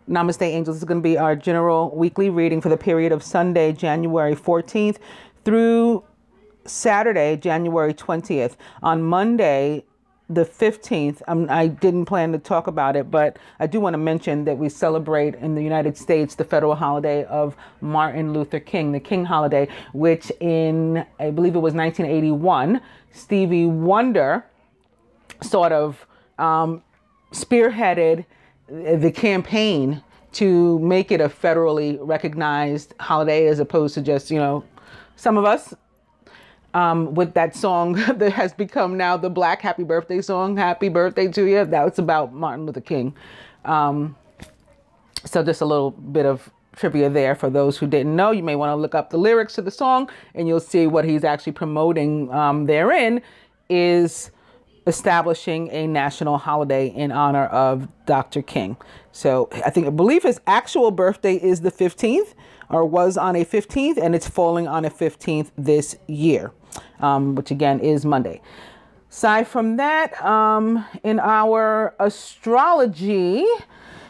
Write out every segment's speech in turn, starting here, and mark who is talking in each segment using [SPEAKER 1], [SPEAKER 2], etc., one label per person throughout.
[SPEAKER 1] Namaste, angels. This is going to be our general weekly reading for the period of Sunday, January 14th through Saturday, January 20th. On Monday, the 15th, I didn't plan to talk about it, but I do want to mention that we celebrate in the United States the federal holiday of Martin Luther King, the King holiday, which in, I believe it was 1981, Stevie Wonder sort of spearheaded the campaign to make it a federally recognized holiday as opposed to just, some of us with that song that has become now the Black happy birthday song, Happy Birthday to You. That was about Martin Luther King. So just a little bit of trivia there for those who didn't know. You may want to look up the lyrics to the song and you'll see what he's actually promoting therein is establishing a national holiday in honor of Dr. King. So I believe his actual birthday is the 15th or was on a 15th, and it's falling on a 15th this year, which again is Monday. Aside from that, in our astrology,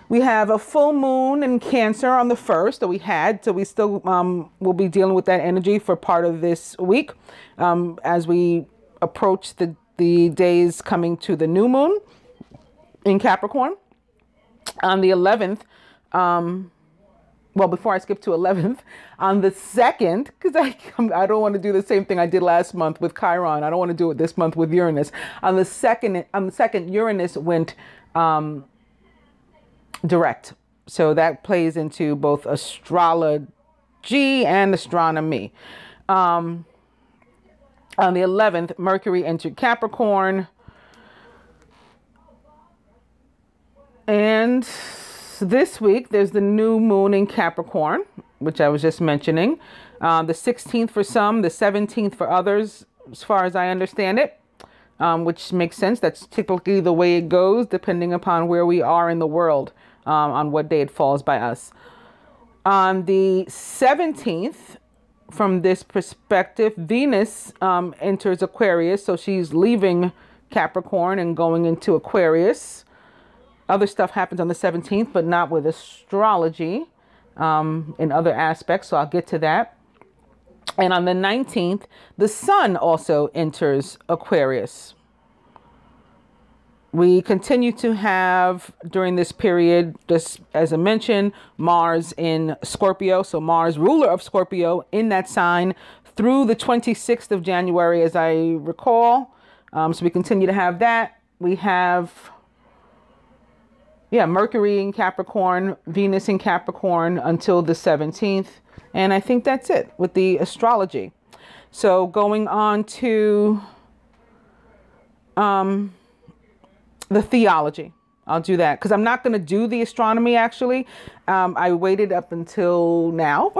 [SPEAKER 1] we have a full moon in Cancer on the 1st that we had. So we still will be dealing with that energy for part of this week as we approach the days coming to the new moon in Capricorn. On the 11th, well, before I skip to 11th, on the 2nd, because I don't want to do the same thing I did last month with Chiron. I don't want to do it this month with Uranus. On the second, Uranus went direct. So that plays into both astrology and astronomy. On the 11th, Mercury entered Capricorn. And this week, there's the new moon in Capricorn, which I was just mentioning. The 16th for some, the 17th for others, as far as I understand it, which makes sense. That's typically the way it goes, depending upon where we are in the world, on what day it falls by us. On the 17th, from this perspective, Venus enters Aquarius. So she's leaving Capricorn and going into Aquarius. Other stuff happens on the 17th, but not with astrology in other aspects. So I'll get to that. And on the 19th, the sun also enters Aquarius. We continue to have, during this period, just as I mentioned, Mars in Scorpio. So Mars, ruler of Scorpio, in that sign through the 26th of January, as I recall. So we continue to have that. We have, Mercury in Capricorn, Venus in Capricorn until the 17th. And I think that's it with the astrology. So going on to the theology. I'll do that because I'm not going to do the astronomy, actually. I waited up until now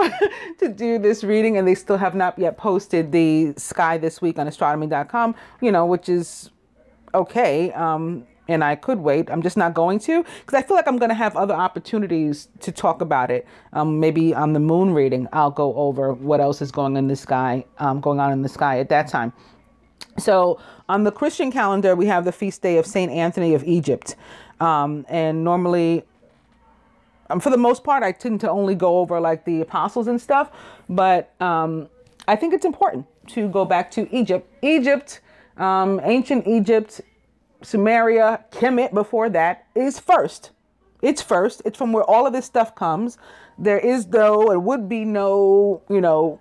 [SPEAKER 1] to do this reading, and they still have not yet posted the sky this week on astronomy.com, which is okay. And I could wait. I'm just not going to because I feel like I'm going to have other opportunities to talk about it. Maybe on the moon reading, I'll go over what else is going on in the sky at that time. So on the Christian calendar, we have the feast day of St. Anthony of Egypt. And normally, for the most part, I tend to only go over like the apostles and stuff. But I think it's important to go back to Egypt. Ancient Egypt, Sumeria, Kemet before that is first. It's first. It's from where all of this stuff comes. There is would be no,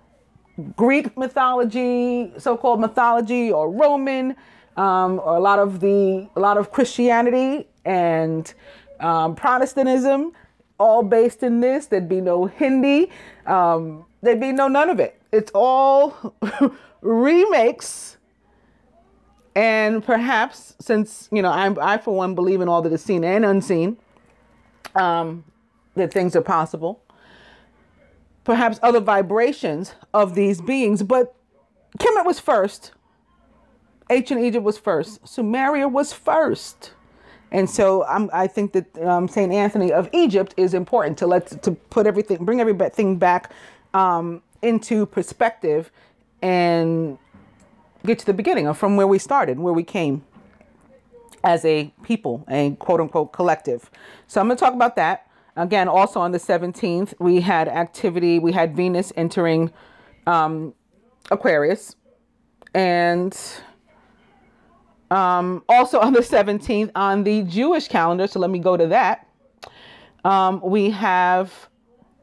[SPEAKER 1] Greek mythology, so-called mythology, or Roman, or a lot of Christianity and Protestantism, all based in this. There'd be no Hindi. There'd be none of it. It's all remakes. And perhaps since, I for one believe in all that is seen and unseen, that things are possible. Perhaps other vibrations of these beings, but Kemet was first. Ancient Egypt was first. Sumeria was first. And so I think that St. Anthony of Egypt is important to bring everything back into perspective and get to the beginning of from where we started, where we came as a people, a quote unquote collective. So I'm going to talk about that. Again, also on the 17th, we had activity. We had Venus entering Aquarius. And also on the 17th on the Jewish calendar, so let me go to that, we have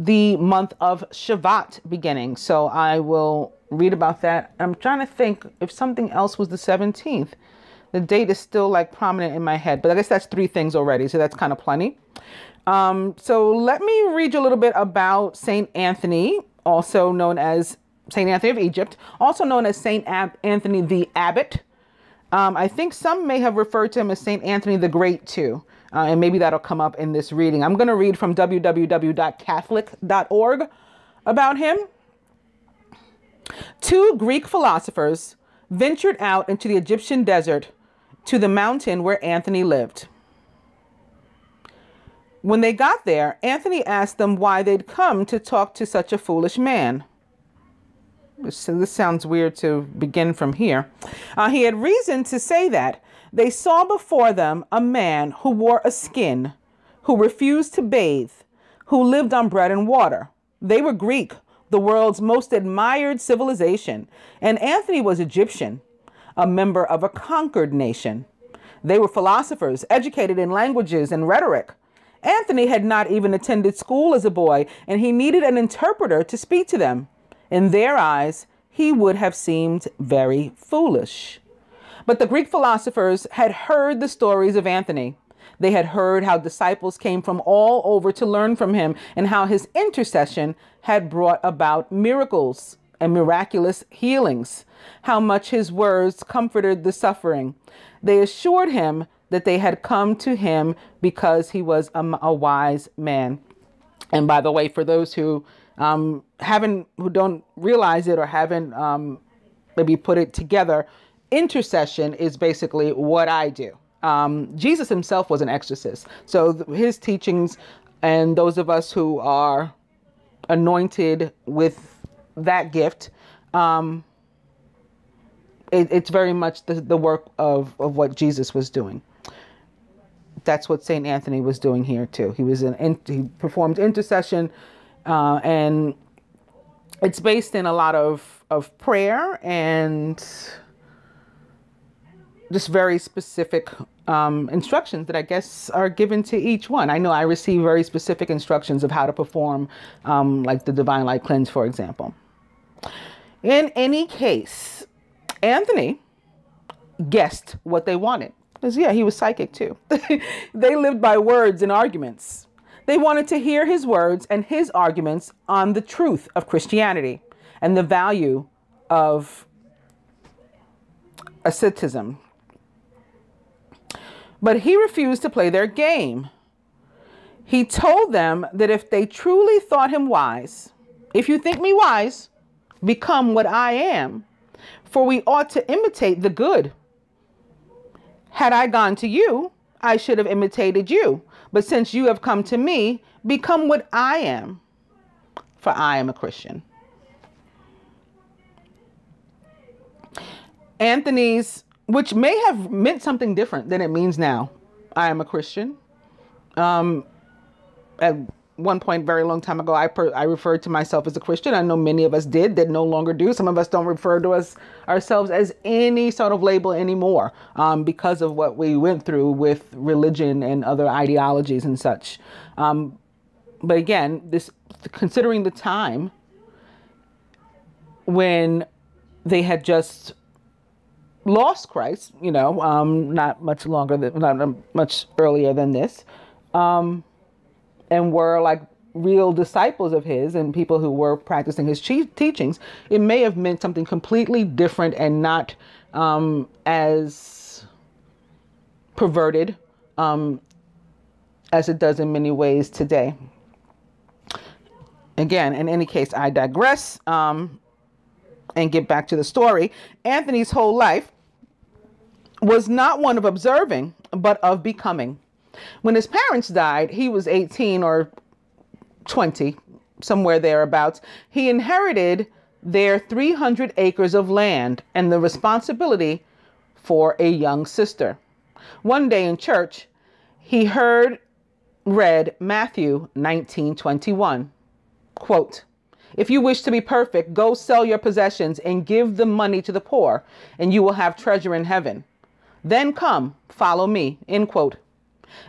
[SPEAKER 1] the month of Shvat beginning. So I will read about that. I'm trying to think if something else was the 17th. The date is still like prominent in my head, but I guess that's 3 things already. So that's kind of plenty. So let me read you a little bit about Saint Anthony, also known as Saint Anthony of Egypt, also known as Saint Anthony the Abbot. I think some may have referred to him as Saint Anthony the Great too. And maybe that'll come up in this reading. I'm going to read from www.catholic.org about him. 2 Greek philosophers ventured out into the Egyptian desert to the mountain where Anthony lived. When they got there, Anthony asked them why they'd come to talk to such a foolish man. So this sounds weird to begin from here. He had reason to say that. They saw before them a man who wore a skin, who refused to bathe, who lived on bread and water. They were Greek, the world's most admired civilization, and Anthony was Egyptian, a member of a conquered nation. They were philosophers, educated in languages and rhetoric. Anthony had not even attended school as a boy, and he needed an interpreter to speak to them. In their eyes, he would have seemed very foolish. But the Greek philosophers had heard the stories of Anthony. They had heard how disciples came from all over to learn from him and how his intercession had brought about miracles and miraculous healings, how much his words comforted the suffering. They assured him that they had come to him because he was a wise man. And by the way, for those who don't realize it or haven't maybe put it together, intercession is basically what I do. Jesus himself was an exorcist. So his teachings, and those of us who are anointed with that gift, it's very much the work of what Jesus was doing. That's what Saint Anthony was doing here too. He performed intercession, and it's based in a lot of prayer and just very specific instructions that I guess are given to each one. I know I receive very specific instructions of how to perform like the Divine Light Cleanse, for example. In any case, Anthony guessed what they wanted. Because, yeah, he was psychic too. They lived by words and arguments. They wanted to hear his words and his arguments on the truth of Christianity and the value of asceticism. But he refused to play their game. He told them that if they truly thought him wise, if you think me wise, become what I am, for we ought to imitate the good. Had I gone to you, I should have imitated you. But since you have come to me, become what I am, for I am a Christian. Anthony's, which may have meant something different than it means now. I am a Christian. At one point, very long time ago, I referred to myself as a Christian. I know many of us did, that no longer do. Some of us don't refer to ourselves as any sort of label anymore because of what we went through with religion and other ideologies and such. But again, considering the time when they had just lost Christ, not much earlier than this, and were like real disciples of his and people who were practicing his teachings, it may have meant something completely different and not as perverted as it does in many ways today. Again, in any case, I digress and get back to the story. Anthony's whole life was not one of observing, but of becoming. When his parents died, he was 18 or 20, somewhere thereabouts. He inherited their 300 acres of land and the responsibility for a young sister. One day in church, he heard read Matthew 19:21. Quote, "If you wish to be perfect, go sell your possessions and give the money to the poor, and you will have treasure in heaven. Then come, follow me." End quote.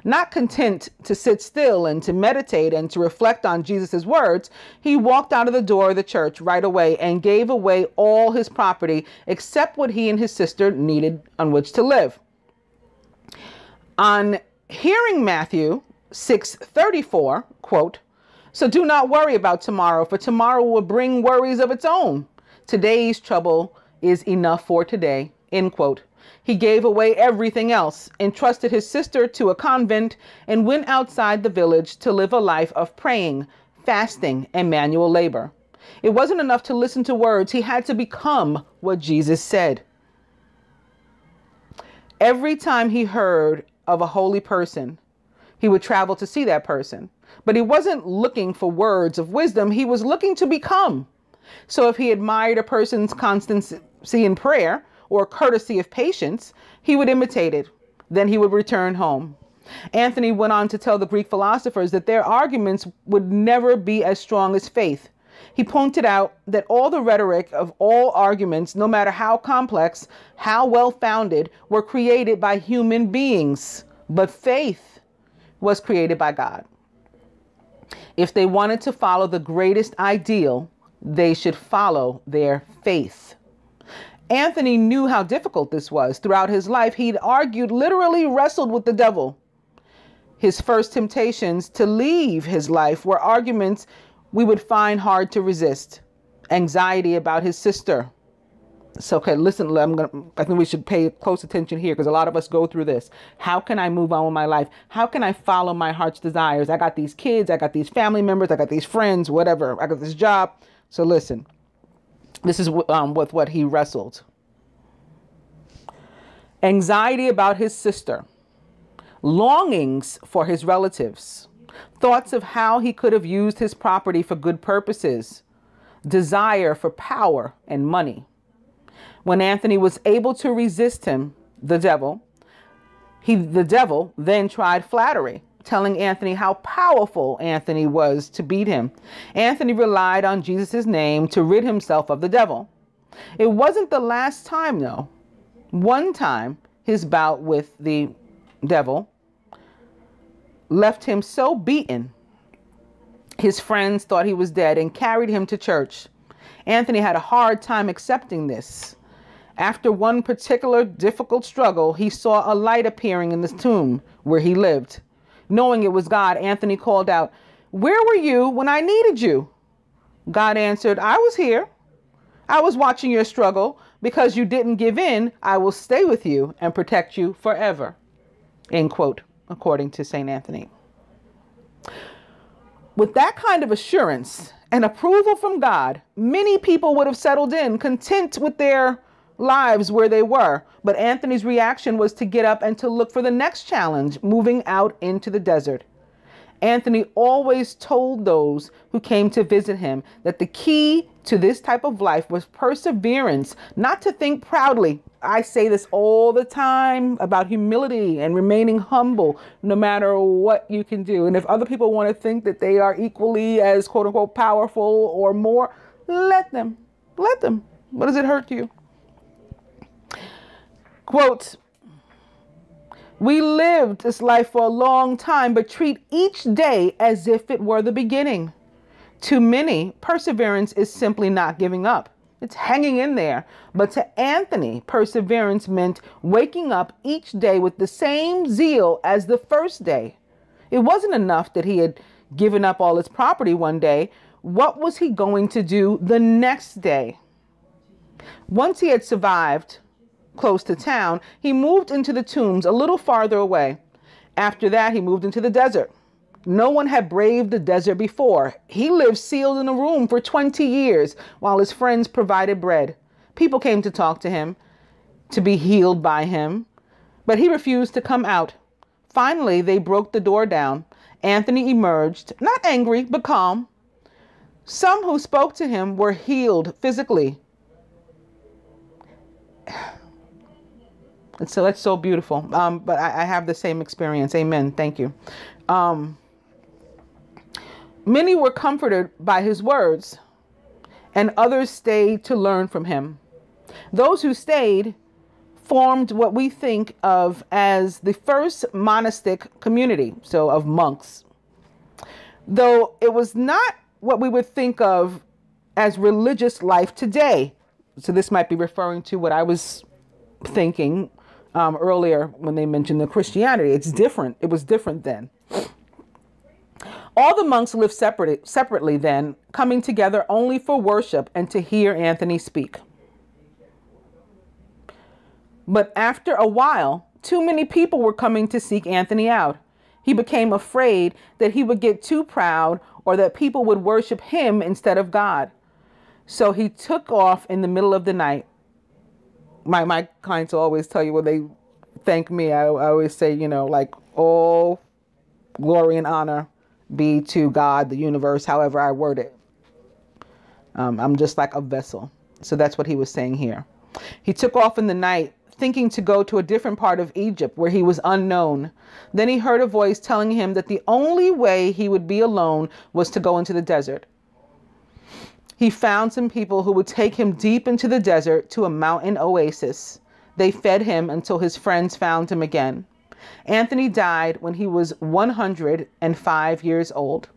[SPEAKER 1] Not content to sit still and to meditate and to reflect on Jesus' words, he walked out of the door of the church right away and gave away all his property except what he and his sister needed on which to live. On hearing Matthew 6:34, quote, "So do not worry about tomorrow, for tomorrow will bring worries of its own. Today's trouble is enough for today." End quote. He gave away everything else, entrusted his sister to a convent, and went outside the village to live a life of praying, fasting, and manual labor. It wasn't enough to listen to words. He had to become what Jesus said. Every time he heard of a holy person, he would travel to see that person. But he wasn't looking for words of wisdom. He was looking to become. So if he admired a person's constancy in prayer or courtesy of patience, he would imitate it. Then he would return home. Anthony went on to tell the Greek philosophers that their arguments would never be as strong as faith. He pointed out that all the rhetoric of all arguments, no matter how complex, how well-founded, were created by human beings, but faith was created by God. If they wanted to follow the greatest ideal, they should follow their faith. Anthony knew how difficult this was. Throughout his life, he'd argued, literally wrestled with the devil. His first temptations to leave his life were arguments we would find hard to resist. Anxiety about his sister. So, okay, listen, I think we should pay close attention here because a lot of us go through this. How can I move on with my life? How can I follow my heart's desires? I got these kids, I got these family members, I got these friends, whatever. I got this job. So listen, this is with what he wrestled. Anxiety about his sister. Longings for his relatives. Thoughts of how he could have used his property for good purposes. Desire for power and money. When Anthony was able to resist him, the devil then tried flattery, telling Anthony how powerful Anthony was to beat him. Anthony relied on Jesus' name to rid himself of the devil. It wasn't the last time, though. One time, his bout with the devil left him so beaten, his friends thought he was dead and carried him to church. Anthony had a hard time accepting this. After one particular difficult struggle, he saw a light appearing in the tomb where he lived. Knowing it was God, Anthony called out, "Where were you when I needed you?" God answered, "I was here. I was watching your struggle. Because you didn't give in, I will stay with you and protect you forever." End quote, according to St. Anthony. With that kind of assurance and approval from God, many people would have settled in, content with their lives where they were. But Anthony's reaction was to get up and to look for the next challenge, moving out into the desert. Anthony always told those who came to visit him that the key to this type of life was perseverance, not to think proudly. I say this all the time about humility and remaining humble, no matter what you can do. And if other people want to think that they are equally as quote unquote powerful or more, let them. What does it hurt you? Quote, "We lived this life for a long time, but treat each day as if it were the beginning. To many, perseverance is simply not giving up. It's hanging in there. But to Anthony, perseverance meant waking up each day with the same zeal as the first day. It wasn't enough that he had given up all his property one day. What was he going to do the next day? Once he had survived close to town, he moved into the tombs a little farther away. After that, he moved into the desert. No one had braved the desert before. He lived sealed in a room for 20 years while his friends provided bread. People came to talk to him, to be healed by him, but he refused to come out. Finally, they broke the door down. Anthony emerged, not angry, but calm. Some who spoke to him were healed physically. So that's so beautiful. But I have the same experience. Amen. Thank you. Many were comforted by his words, and others stayed to learn from him. Those who stayed formed what we think of as the first monastic community, so of monks. Though it was not what we would think of as religious life today. So this might be referring to what I was thinking earlier when they mentioned the Christianity. It's different. It was different then. All the monks lived separately then, coming together only for worship and to hear Anthony speak. But after a while, too many people were coming to seek Anthony out. He became afraid that he would get too proud or that people would worship him instead of God. So he took off in the middle of the night. My clients will always tell you when they thank me, I always say, you know, like, all glory and honor be to God, the universe, however I word it. I'm just like a vessel. So that's what he was saying here. He took off in the night, thinking to go to a different part of Egypt where he was unknown. Then he heard a voice telling him that the only way he would be alone was to go into the desert. He found some people who would take him deep into the desert to a mountain oasis. They fed him until his friends found him again. Anthony died when he was 105 years old.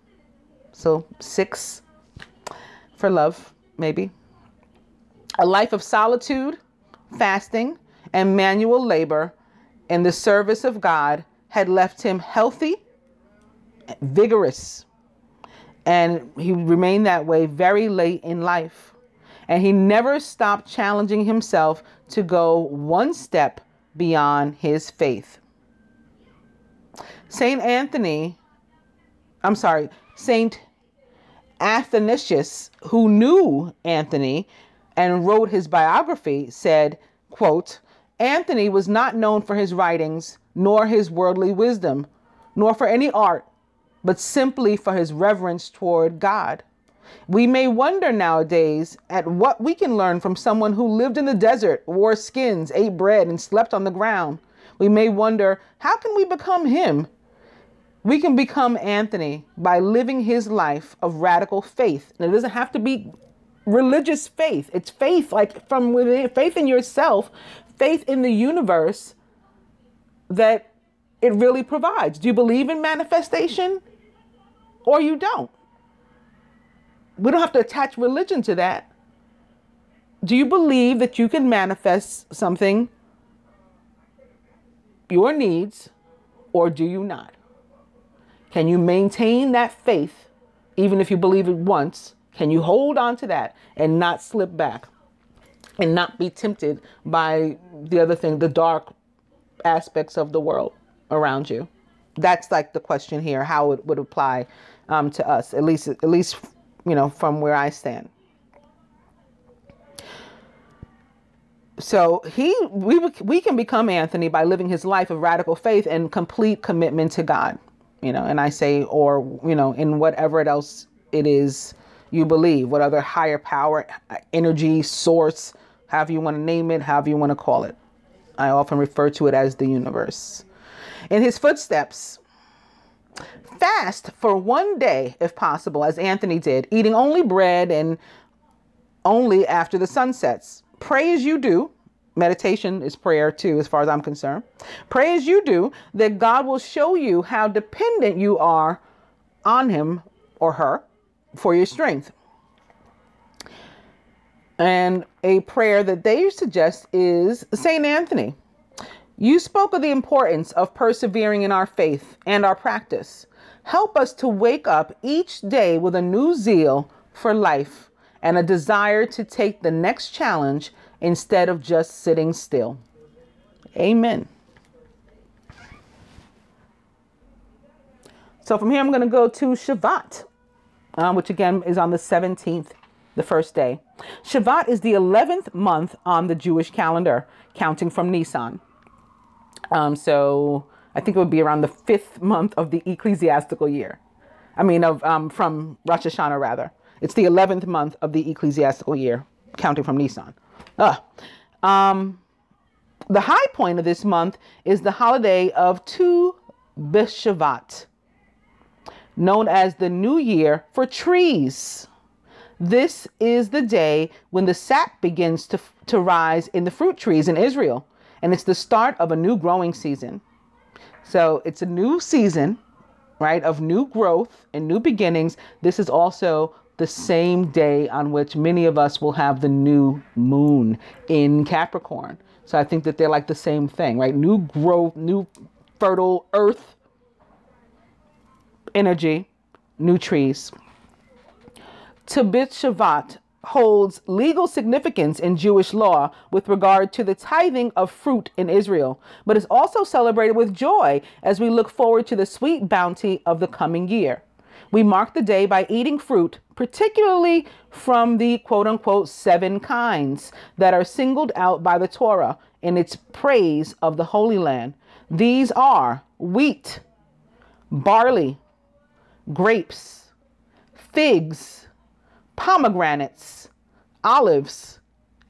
[SPEAKER 1] So 6 for love, maybe. A life of solitude, fasting, and manual labor in the service of God had left him healthy, vigorous, and he remained that way very late in life. And he never stopped challenging himself to go one step beyond his faith. Saint Athanasius, who knew Anthony and wrote his biography, said, quote, Anthony was not known for his writings, nor his worldly wisdom, nor for any art, but simply for his reverence toward God. We may wonder nowadays at what we can learn from someone who lived in the desert, wore skins, ate bread, and slept on the ground. We may wonder, how can we become him? We can become Anthony by living his life of radical faith. And it doesn't have to be religious faith. It's faith, like from within, faith in yourself, faith in the universe that it really provides. Do you believe in manifestation or you don't? We don't have to attach religion to that. Do you believe that you can manifest something, your needs, or do you not? Can you maintain that faith even if you believe it once? Can you hold on to that and not slip back and not be tempted by the other thing, the dark aspects of the world around you? That's like the question here, how it would apply to us, at least, you know, from where I stand. So we can become Anthony by living his life of radical faith and complete commitment to God, you know, and I say, or, you know, in whatever else it is you believe, what other higher power, energy, source, however you want to name it, however you want to call it. I often refer to it as the universe. In his footsteps, fast for one day, if possible, as Anthony did, eating only bread and only after the sun sets. Pray as you do. Meditation is prayer too, as far as I'm concerned. Pray as you do, that God will show you how dependent you are on him or her for your strength. And a prayer that they suggest is, Saint Anthony, you spoke of the importance of persevering in our faith and our practice. Help us to wake up each day with a new zeal for life and a desire to take the next challenge instead of just sitting still. Amen. So from here, I'm going to go to Shvat, which again is on the 17th, the first day. Shvat is the 11th month on the Jewish calendar, counting from Nisan. So I think it would be around the 5th month of the ecclesiastical year. I mean, from Rosh Hashanah, rather. It's the 11th month of the ecclesiastical year, counting from Nisan. The high point of this month is the holiday of Tu BiShvat. known as the New Year for trees. This is the day when the sap begins to rise in the fruit trees in Israel, and it's the start of a new growing season. So it's a new season, right, of new growth and new beginnings. This is also the same day on which many of us will have the new moon in Capricorn. So I think that they're like the same thing, right? New growth, new fertile earth energy, new trees. BiShvat holds legal significance in Jewish law with regard to the tithing of fruit in Israel, but is also celebrated with joy as we look forward to the sweet bounty of the coming year. We mark the day by eating fruit, particularly from the quote-unquote 7 kinds that are singled out by the Torah in its praise of the Holy Land. These are wheat, barley, grapes, figs, pomegranates, olives,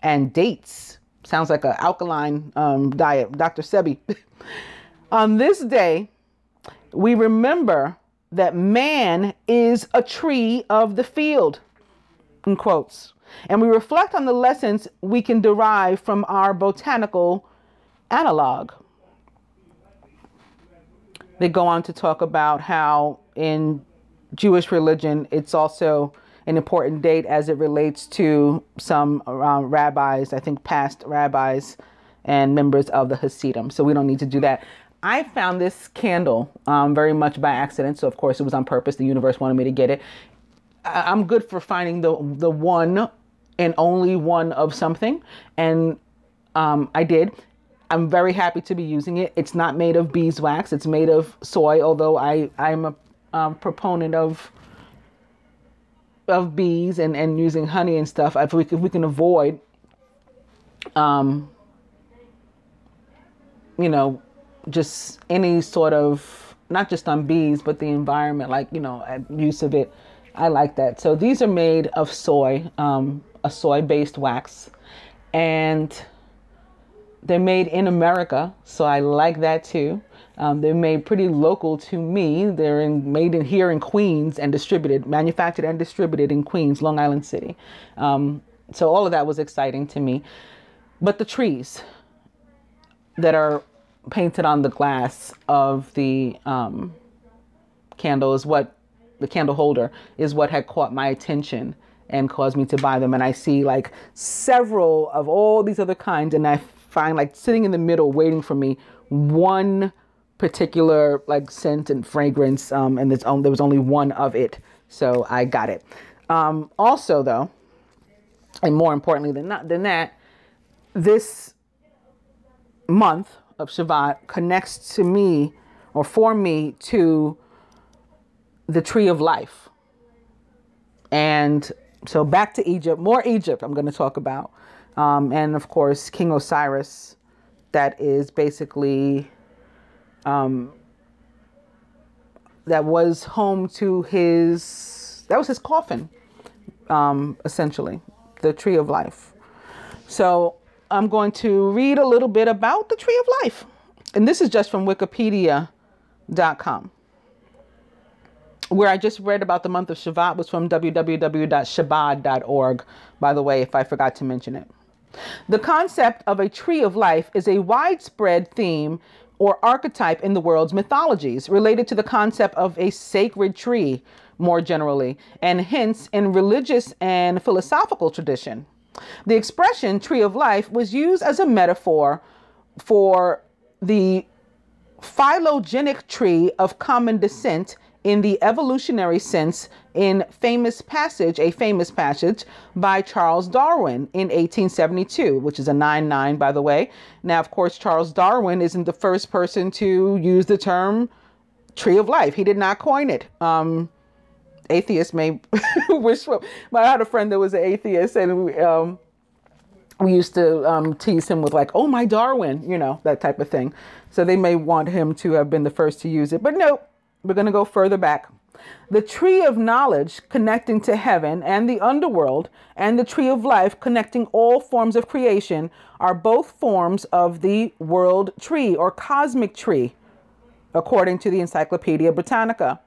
[SPEAKER 1] and dates. Sounds like an alkaline diet, Dr. Sebi. On this day, we remember that man is a tree of the field, in quotes, and we reflect on the lessons we can derive from our botanical analog. They go on to talk about how in Jewish religion, it's also an important date as it relates to some rabbis, I think past rabbis and members of the Hasidim. So we don't need to do that. I found this candle very much by accident. So of course it was on purpose. The universe wanted me to get it. I'm good for finding the one and only one of something. And I did. I'm very happy to be using it. It's not made of beeswax. It's made of soy, although I'm a proponent of bees and using honey and stuff. If we can avoid, you know, just any sort of, not just on bees, but the environment, like, you know, use of it. I like that. So these are made of soy, a soy-based wax, and they're made in America. So I like that too. They're made pretty local to me. They're made here in Queens and manufactured and distributed in Queens, Long Island City. So all of that was exciting to me. But the trees that are painted on the glass of the candle is what, the candle holder is what had caught my attention and caused me to buy them. And I see like several of all these other kinds, and I find like sitting in the middle waiting for me one particular like scent and fragrance, and there was only one of it, so I got it. Also though, and more importantly than that, this month of Shvat connects to me, or for me, to the tree of life. And so back to Egypt, more Egypt I'm going to talk about, and of course King Osiris, that is basically that was home to that was his coffin, essentially, the tree of life. So I'm going to read a little bit about the tree of life. And this is just from wikipedia.com. Where I just read about the month of Shvat was from www.shabbat.org, by the way, if I forgot to mention it. The concept of a tree of life is a widespread theme or archetype in the world's mythologies related to the concept of a sacred tree more generally, and hence in religious and philosophical tradition. The expression tree of life was used as a metaphor for the phylogenetic tree of common descent in the evolutionary sense in a famous passage by Charles Darwin in 1872, which is a 9-9, by the way. Now, of course, Charles Darwin isn't the first person to use the term tree of life. He did not coin it. Atheists may wish for, but I had a friend that was an atheist, and we used to tease him with like, oh, my Darwin, you know, that type of thing. So they may want him to have been the first to use it, but no. We're going to go further back. The tree of knowledge connecting to heaven and the underworld, and the tree of life connecting all forms of creation, are both forms of the world tree or cosmic tree, according to the Encyclopedia Britannica.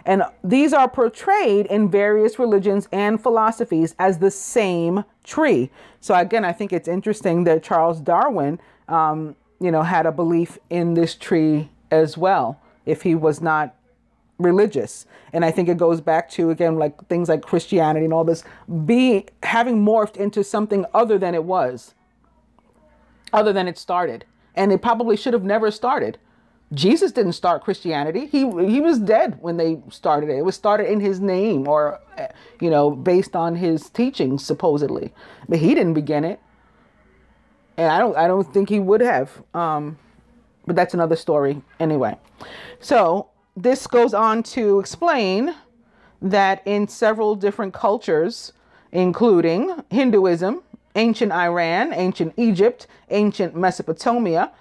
[SPEAKER 1] And these are portrayed in various religions and philosophies as the same tree. So again, I think it's interesting that Charles Darwin, had a belief in this tree as well, if he was not religious. And I think it goes back to, again, like things like Christianity and all this having morphed into something other than it was, other than it started. And it probably should have never started. Jesus didn't start Christianity. He was dead when they started it. It was started in his name, or, based on his teachings, supposedly. But he didn't begin it. And I don't think he would have. But that's another story anyway. So this goes on to explain that in several different cultures, including Hinduism, ancient Iran, ancient Egypt, ancient Mesopotamia,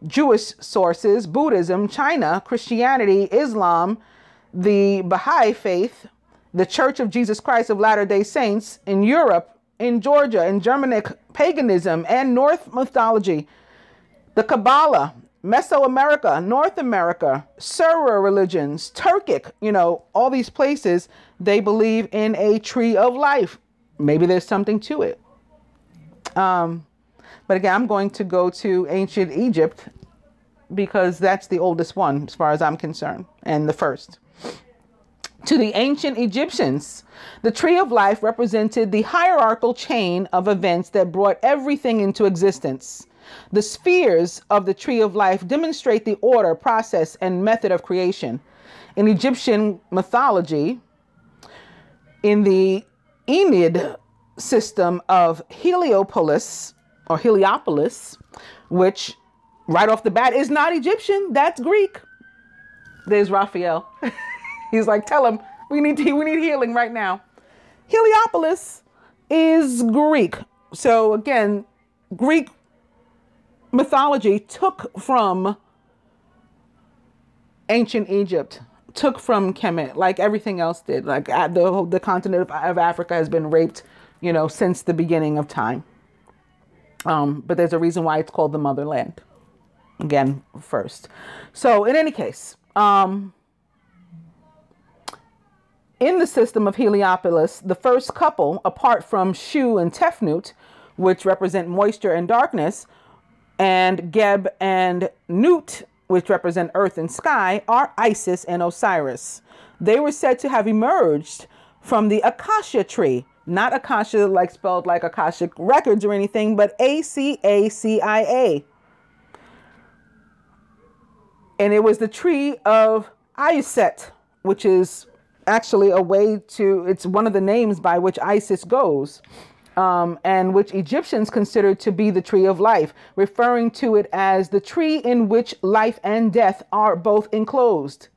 [SPEAKER 1] Jewish sources, Buddhism, China, Christianity, Islam, the Baha'i faith, the Church of Jesus Christ of Latter-day Saints, in Europe, in Georgia, in Germanic paganism and Norse mythology, the Kabbalah, Mesoamerica, North America, Sura religions, Turkic, all these places, they believe in a tree of life. Maybe there's something to it. But again, I'm going to go to ancient Egypt because that's the oldest one as far as I'm concerned, and the first. To the ancient Egyptians, the tree of life represented the hierarchical chain of events that brought everything into existence. The spheres of the tree of life demonstrate the order, process, and method of creation. In Egyptian mythology, in the Enid system of Heliopolis, which right off the bat is not Egyptian, that's Greek. There's Raphael. He's like, tell him we need healing right now. Heliopolis is Greek. So again, Greek mythology took from ancient Egypt, took from Kemet, like everything else did. Like the continent of Africa has been raped, since the beginning of time. But there's a reason why it's called the motherland. Again, first. So in any case, in the system of Heliopolis, the first couple, apart from Shu and Tefnut, which represent moisture and darkness, and Geb and Nut, which represent earth and sky, are Isis and Osiris. They were said to have emerged from the Acacia tree, not Acacia like spelled like Akashic records or anything, but Acacia. And it was the tree of Iset, which is actually it's one of the names by which Isis goes, and which Egyptians considered to be the tree of life, referring to it as the tree in which life and death are both enclosed.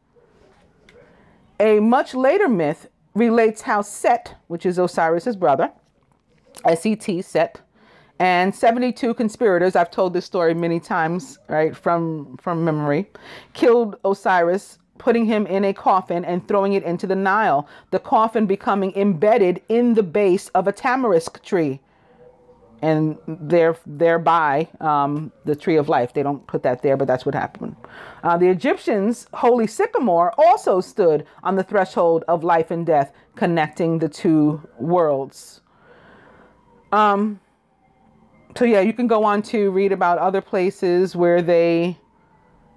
[SPEAKER 1] A much later myth relates how Set, which is Osiris's brother, S-E-T, Set, and 72 conspirators, I've told this story many times, right, from memory, killed Osiris, putting him in a coffin and throwing it into the Nile, the coffin becoming embedded in the base of a tamarisk tree, and thereby the tree of life. They don't put that there, but that's what happened. The Egyptians' holy sycamore also stood on the threshold of life and death, connecting the two worlds. So yeah, you can go on to read about other places where they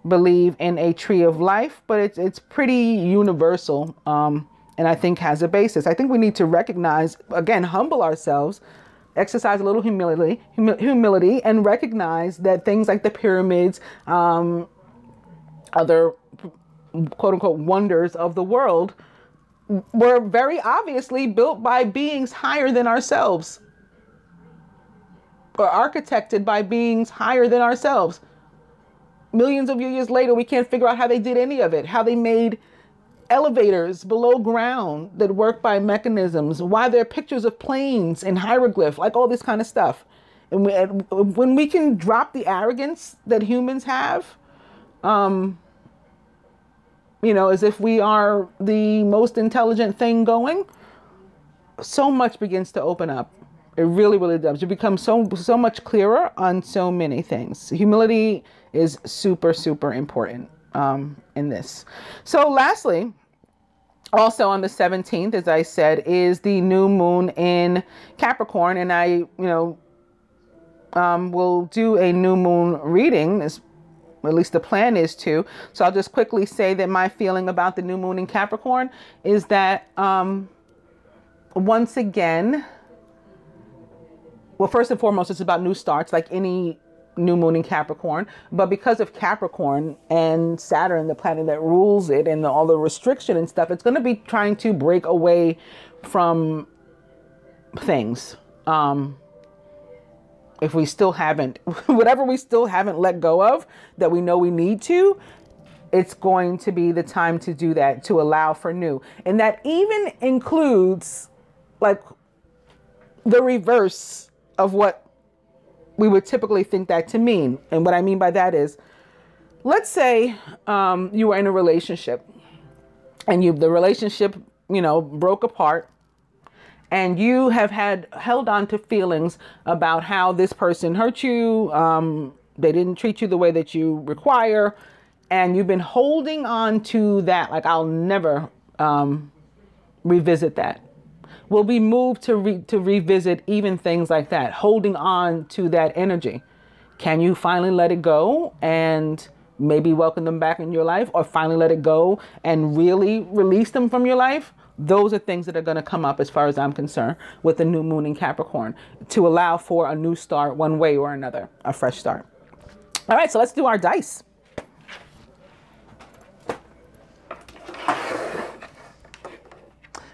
[SPEAKER 1] believe in a tree of life, but it's pretty universal, and I think has a basis. I think we need to recognize, again, humble ourselves, exercise a little humility, and recognize that things like the pyramids, other quote unquote wonders of the world, were very obviously built by beings higher than ourselves, or architected by beings higher than ourselves. Millions of years later, we can't figure out how they did any of it, how they made elevators below ground that work by mechanisms, why there are pictures of planes in hieroglyph, like all this kind of stuff. And when we can drop the arrogance that humans have, as if we are the most intelligent thing going, so much begins to open up. It really, really does. You become so much clearer on so many things. Humility is super, super important in this. So lastly, Also on the 17th, as I said, is the new moon in Capricorn. And I, will do a new moon reading, at least the plan is to. So I'll just quickly say that my feeling about the new moon in Capricorn is that, once again, well, first and foremost, it's about new starts, like any new moon in Capricorn. But because of Capricorn and Saturn, the planet that rules it, and all the restriction and stuff, it's going to be trying to break away from things. If we still haven't, whatever we still haven't let go of that we know we need to, it's going to be the time to do that, to allow for new. And that even includes like the reverse of what we would typically think that to mean. And what I mean by that is, let's say you were in a relationship and the relationship, broke apart, and you have held on to feelings about how this person hurt you. They didn't treat you the way that you require. And you've been holding on to that. Like, I'll never revisit that. We'll be moved to revisit even things like that, holding on to that energy. Can you finally let it go and maybe welcome them back in your life, or finally let it go and really release them from your life? Those are things that are going to come up, as far as I'm concerned, with the new moon in Capricorn, to allow for a new start one way or another, a fresh start. All right, so let's do our dice.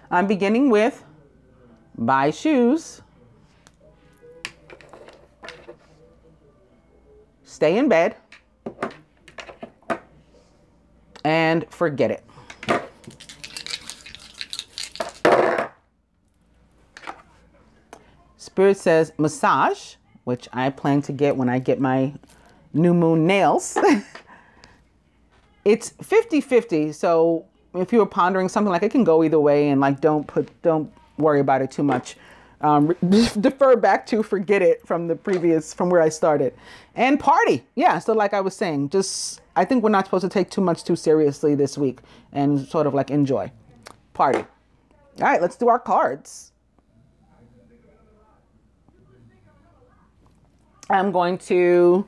[SPEAKER 1] I'm beginning with buy shoes, stay in bed, and forget it. Spirit says massage, which I plan to get when I get my new moon nails. It's 50-50. So if you were pondering something, like, it can go either way, and like, don't worry about it too much. Defer back to forget it from where I started. And party. Yeah. So like I was saying, I think we're not supposed to take too much too seriously this week, and sort of like enjoy. Party. All right, let's do our cards. I'm going to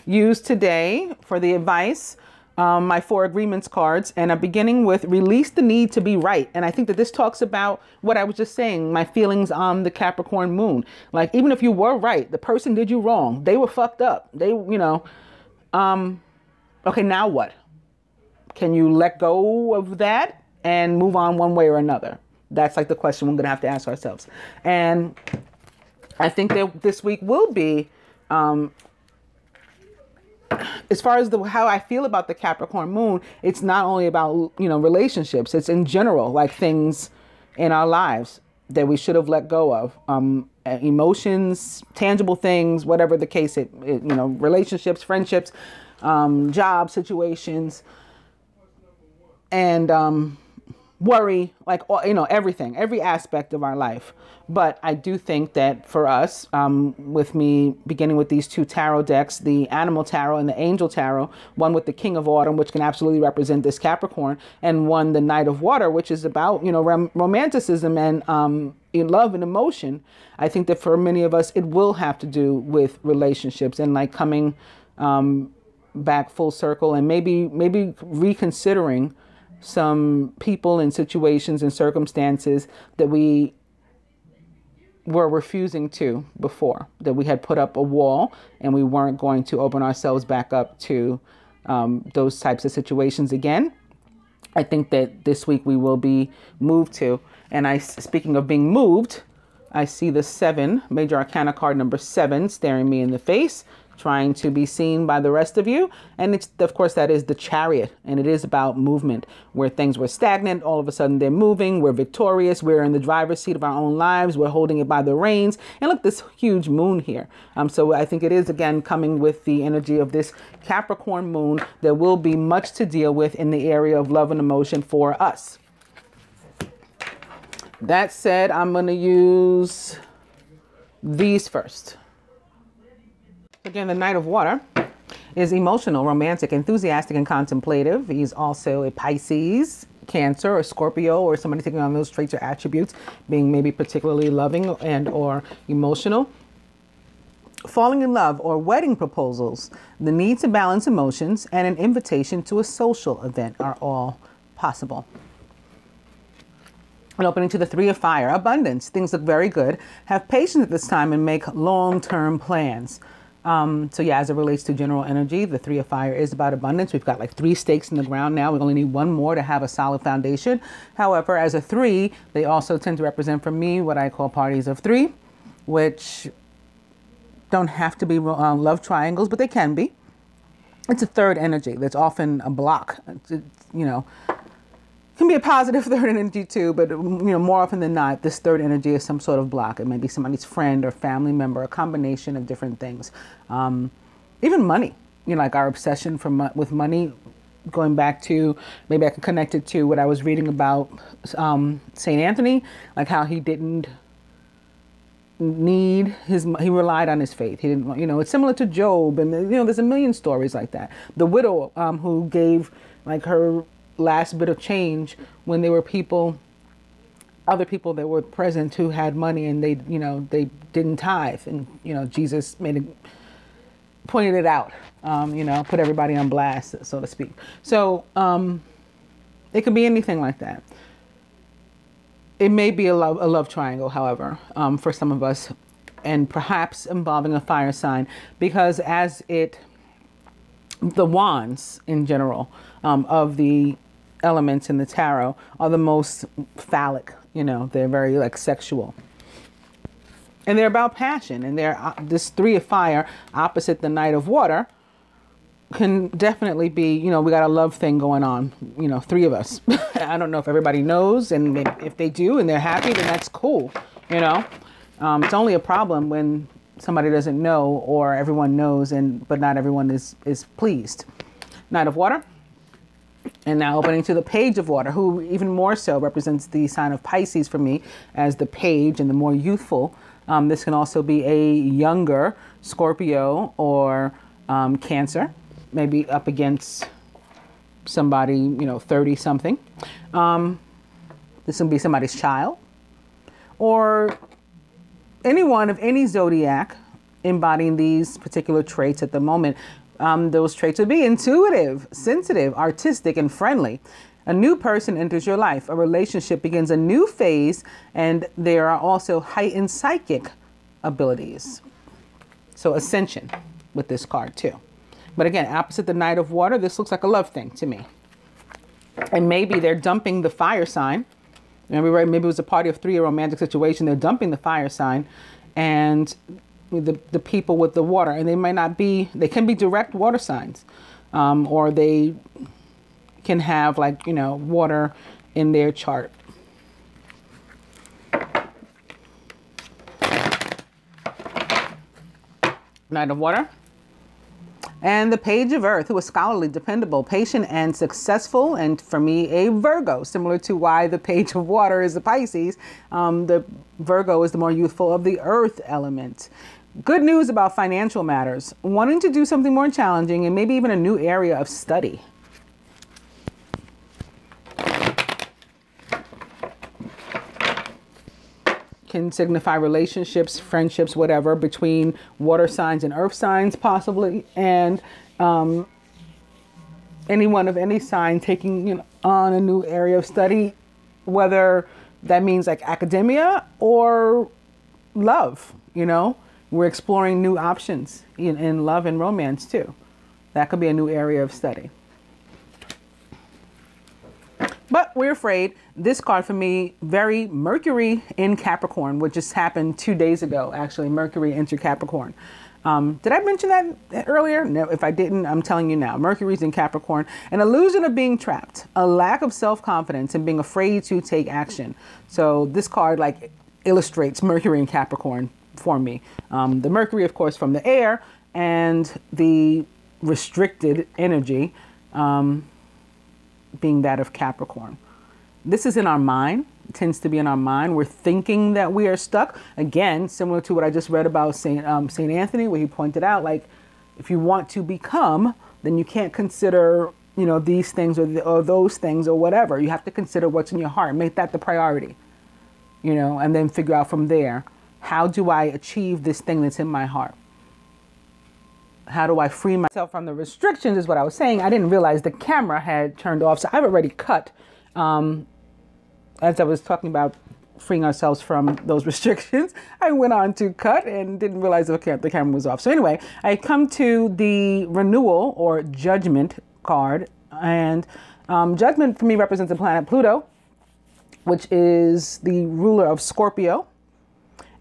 [SPEAKER 1] use today for the advice my 4 agreements cards, and I'm beginning with release the need to be right. And I think that this talks about what I was just saying, my feelings on the Capricorn moon. Like, even if you were right, the person did you wrong. They were fucked up. Okay, now what? Can you let go of that and move on one way or another? That's like the question we're going to have to ask ourselves. And I think that this week will be, as far as how I feel about the Capricorn moon, it's not only about, relationships. It's in general, like things in our lives that we should have let go of. Emotions, tangible things, whatever the case, relationships, friendships, job situations, and worry, like, everything, every aspect of our life. But I do think that for us, with me beginning with these 2 tarot decks, the Animal Tarot and the Angel Tarot, one with the King of Autumn, which can absolutely represent this Capricorn, and one, the Knight of Water, which is about, romanticism and love and emotion. I think that for many of us, it will have to do with relationships and like coming back full circle, and maybe reconsidering some people and situations and circumstances that we were refusing to before, that we had put up a wall and we weren't going to open ourselves back up to those types of situations again. I think that this week we will be moved to. And speaking of being moved, I see the 7, Major Arcana card number 7, staring me in the face, trying to be seen by the rest of you. And it's, of course, that is the Chariot. And it is about movement, where things were stagnant. All of a sudden they're moving. We're victorious. We're in the driver's seat of our own lives. We're holding it by the reins. And look, this huge moon here. So I think it is, again, coming with the energy of this Capricorn moon. There will be much to deal with in the area of love and emotion for us. That said, I'm going to use these first. Again, the Knight of Water is emotional, romantic, enthusiastic, and contemplative. He's also a Pisces, Cancer or Scorpio, or somebody taking on those traits or attributes, being maybe particularly loving and or emotional. Falling in love or wedding proposals, the need to balance emotions, and an invitation to a social event are all possible. An opening to the Three of Fire, abundance. Things look very good. Have patience at this time and make long-term plans. So yeah, as it relates to general energy, the Three of Fire is about abundance. We've got like 3 stakes in the ground now. We only need 1 more to have a solid foundation. However, as a 3, they also tend to represent for me what I call parties of 3, which don't have to be love triangles, but they can be. It's a third energy that's often a block. You know, can be a positive third energy too, but you know, more often than not, this third energy is some sort of block. It may be somebody's friend or family member, a combination of different things. Even money, you know, like our obsession with money, going back to, maybe I can connect it to what I was reading about St. Anthony, like how he didn't need he relied on his faith. He didn't, you know, it's similar to Job, and you know, there's a million stories like that. The widow who gave like her last bit of change when there were other people that were present who had money, and they, you know, they didn't tithe, and you know, Jesus pointed it out, you know, put everybody on blast, so to speak. So it could be anything like that. It may be a love triangle, however, for some of us, and perhaps involving a fire sign, because the wands in general of the elements in the tarot are the most phallic, you know, they're very like sexual. And they're about passion, and they're this Three of Fire opposite the Knight of Water can definitely be, you know, we got a love thing going on, you know, 3 of us. I don't know if everybody knows, and if they do and they're happy, then that's cool, you know. It's only a problem when somebody doesn't know, or everyone knows but not everyone is pleased. Knight of Water. And now opening to the Page of Water, who even more so represents the sign of Pisces for me as the page and the more youthful. This can also be a younger Scorpio or Cancer, maybe up against somebody, you know, 30 something. This will be somebody's child, or anyone of any zodiac embodying these particular traits at the moment. Those traits would be intuitive, sensitive, artistic, and friendly. A new person enters your life. A relationship begins a new phase, and there are also heightened psychic abilities. So ascension with this card too. But again, opposite the Knight of Water, this looks like a love thing to me. And maybe they're dumping the fire sign. Maybe it was a party of 3, a romantic situation. They're dumping the fire sign, and the people with the water, and they can be direct water signs, or they can have, like, you know, water in their chart. Knight of Water. And the Page of Earth, who is scholarly, dependable, patient, and successful. And for me, a Virgo, similar to why the Page of Water is a Pisces. The Virgo is the more youthful of the earth element. Good news about financial matters. Wanting to do something more challenging, and maybe even a new area of study. Can signify relationships, friendships, whatever, between water signs and earth signs, possibly, and anyone of any sign taking, you know, on a new area of study, whether that means like academia or love. You know, we're exploring new options in love and romance too. That could be a new area of study. But we're afraid. This card for me, very Mercury in Capricorn, which just happened 2 days ago, actually. Mercury entered Capricorn. Did I mention that earlier? No, if I didn't, I'm telling you now. Mercury's in Capricorn. An illusion of being trapped, a lack of self-confidence, and being afraid to take action. So this card like illustrates Mercury in Capricorn for me. The Mercury, of course, from the air, and the restricted energy being that of Capricorn. This is in our mind. It tends to be in our mind. We're thinking that we are stuck. Again, similar to what I just read about Saint Anthony, where he pointed out, like, if you want to become, then you can't consider you know, these things or those things or whatever. You have to consider what's in your heart. Make that the priority, you know, and then figure out from there, how do I achieve this thing that's in my heart? How do I free myself from the restrictions is what I was saying. I didn't realize the camera had turned off. So I've already cut, as I was talking about freeing ourselves from those restrictions. I went on to cut and didn't realize the camera was off. So anyway, I come to the renewal or judgment card. And judgment for me represents the planet Pluto, which is the ruler of Scorpio.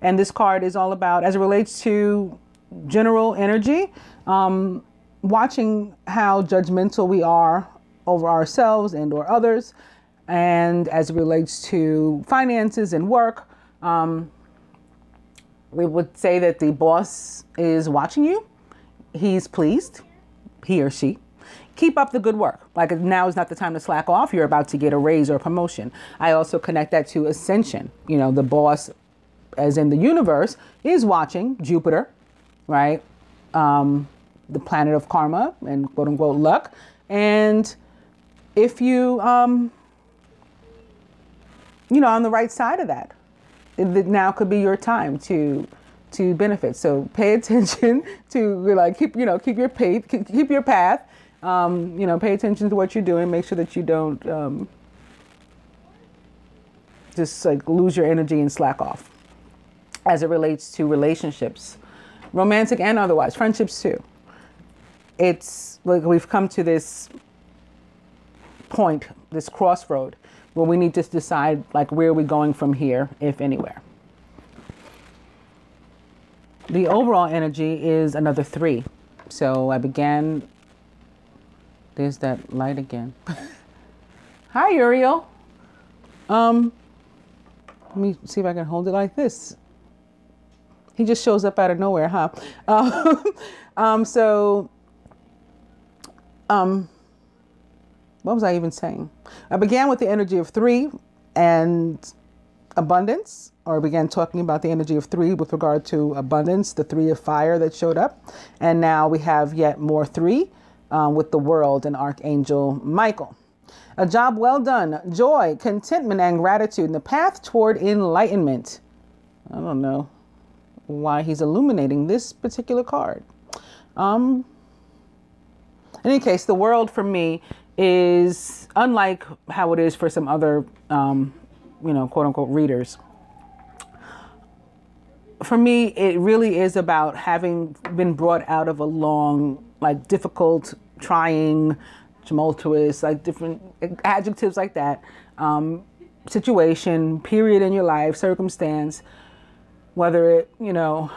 [SPEAKER 1] And this card is all about, as it relates to general energy, watching how judgmental we are over ourselves and or others. And as it relates to finances and work, we would say that the boss is watching you. He's pleased, he or she. Keep up the good work. Like, now is not the time to slack off. You're about to get a raise or a promotion. I also connect that to ascension. You know, the boss, as in the universe, is watching Jupiter, right? The planet of karma and quote unquote luck. And if you, you know, on the right side of that, it now could be your time to benefit. So pay attention to, like, keep your path. You know, pay attention to what you're doing. Make sure that you don't just like lose your energy and slack off. As it relates to relationships, romantic and otherwise, friendships too. It's like we've come to this point, this crossroad, where we need to decide, like, where are we going from here, if anywhere. The overall energy is another 3. So I began, there's that light again. Hi, Uriel. Let me see if I can hold it like this. He just shows up out of nowhere, huh? What was I even saying? I began with the energy of 3 and abundance, or began talking about the energy of 3 with regard to abundance, the 3 of fire that showed up. And now we have yet more 3 with the world and Archangel Michael. A job well done, joy, contentment, and gratitude, and the path toward enlightenment. I don't know why he's illuminating this particular card. In any case, the world for me is unlike how it is for some other, you know, quote unquote readers. For me, it really is about having been brought out of a long, like, difficult, trying, tumultuous, like different adjectives like that, situation, period in your life, circumstance, whether it, you know,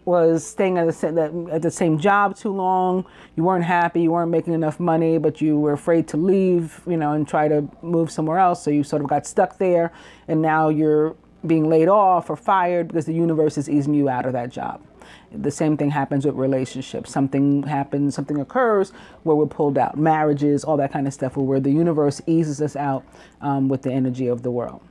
[SPEAKER 1] was staying at the same job too long, you weren't happy, you weren't making enough money, but you were afraid to leave, you know, and try to move somewhere else. So you sort of got stuck there, and now you're being laid off or fired because the universe is easing you out of that job. The same thing happens with relationships. Something happens, something occurs where we're pulled out. Marriages, all that kind of stuff, where the universe eases us out with the energy of the world.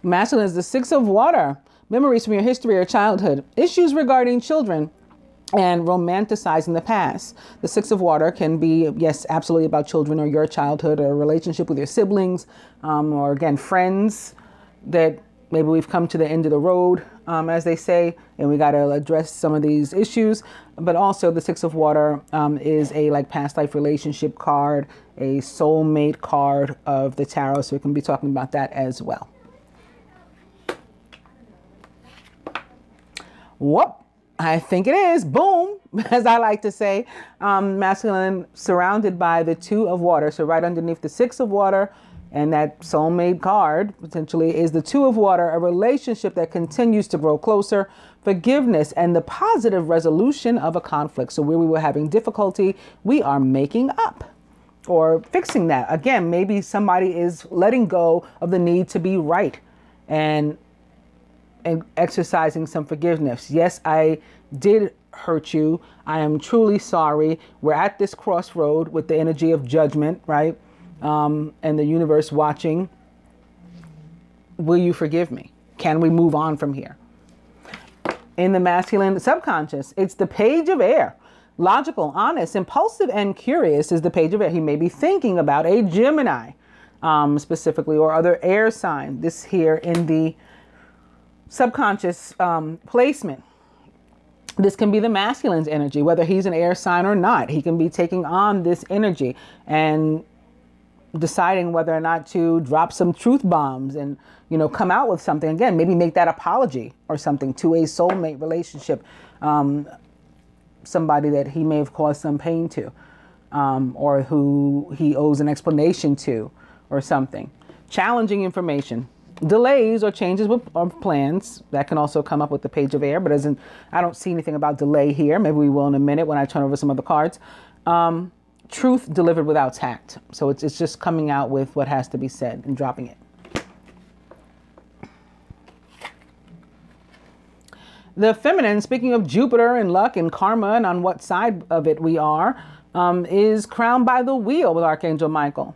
[SPEAKER 1] Masculine is the 6 of water. Memories from your history or childhood. Issues regarding children and romanticizing the past. The 6 of water can be, yes, absolutely about children or your childhood or a relationship with your siblings, or again, friends that maybe we've come to the end of the road, as they say, and we got to address some of these issues. But also the 6 of water is a like past life relationship card, a soulmate card of the tarot. So we can be talking about that as well. Whoop, I think it is. Boom, as I like to say. Masculine surrounded by the 2 of water. So right underneath the 6 of water And that soulmate card potentially is the Two of Water, a relationship that continues to grow closer, forgiveness, and the positive resolution of a conflict. So where we were having difficulty, we are making up or fixing that. Again, maybe somebody is letting go of the need to be right and exercising some forgiveness. Yes, I did hurt you. I am truly sorry. We're at this crossroad with the energy of judgment, right? And the universe watching. Will you forgive me? Can we move on from here? In the masculine subconscious, it's the Page of Air. Logical, honest, impulsive, and curious is the Page of Air. He may be thinking about a Gemini specifically, or other air sign. This here in the subconscious placement. This can be the masculine's energy, whether he's an air sign or not. He can be taking on this energy and deciding whether or not to drop some truth bombs and, you know, come out with something. Again, maybe make that apology or something to a soulmate relationship. Somebody that he may have caused some pain to, or who he owes an explanation to or something. Challenging information. Delays or changes of plans. That can also come up with the Page of Air, but I don't see anything about delay here. Maybe we will in a minute when I turn over some other cards. Truth delivered without tact. So it's just coming out with what has to be said and dropping it. The feminine, speaking of Jupiter and luck and karma and on what side of it we are, is crowned by the Wheel with Archangel Michael.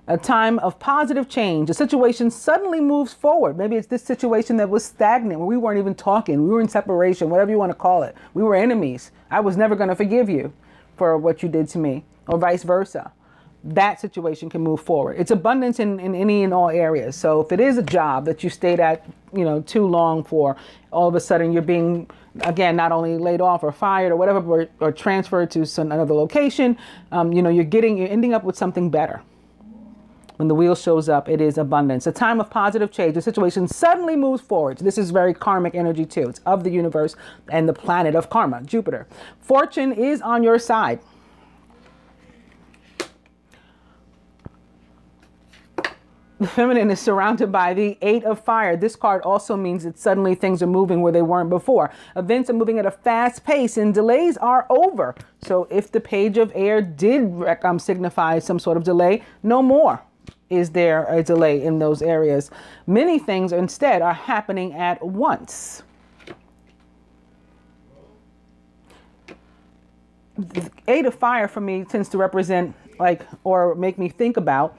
[SPEAKER 1] A time of positive change. A situation suddenly moves forward. Maybe it's this situation that was stagnant, where we weren't even talking. We were in separation, whatever you want to call it. We were enemies. I was never going to forgive you for what you did to me, or vice versa. That situation can move forward. It's abundance in any and all areas. So if it is a job that you stayed at, you know, too long for, all of a sudden you're being, again, not only laid off or fired or whatever, or transferred to another location, you know, you're ending up with something better. When the Wheel shows up, it is abundance. A time of positive change. The situation suddenly moves forward. This is very karmic energy too. It's of the universe and the planet of karma, Jupiter. Fortune is on your side. The feminine is surrounded by the Eight of Fire. This card also means that suddenly things are moving where they weren't before. Events are moving at a fast pace and delays are over. So if the Page of Air did signify some sort of delay, no more is there a delay in those areas. Many things instead are happening at once. The Eight of Fire for me tends to represent, like, or make me think about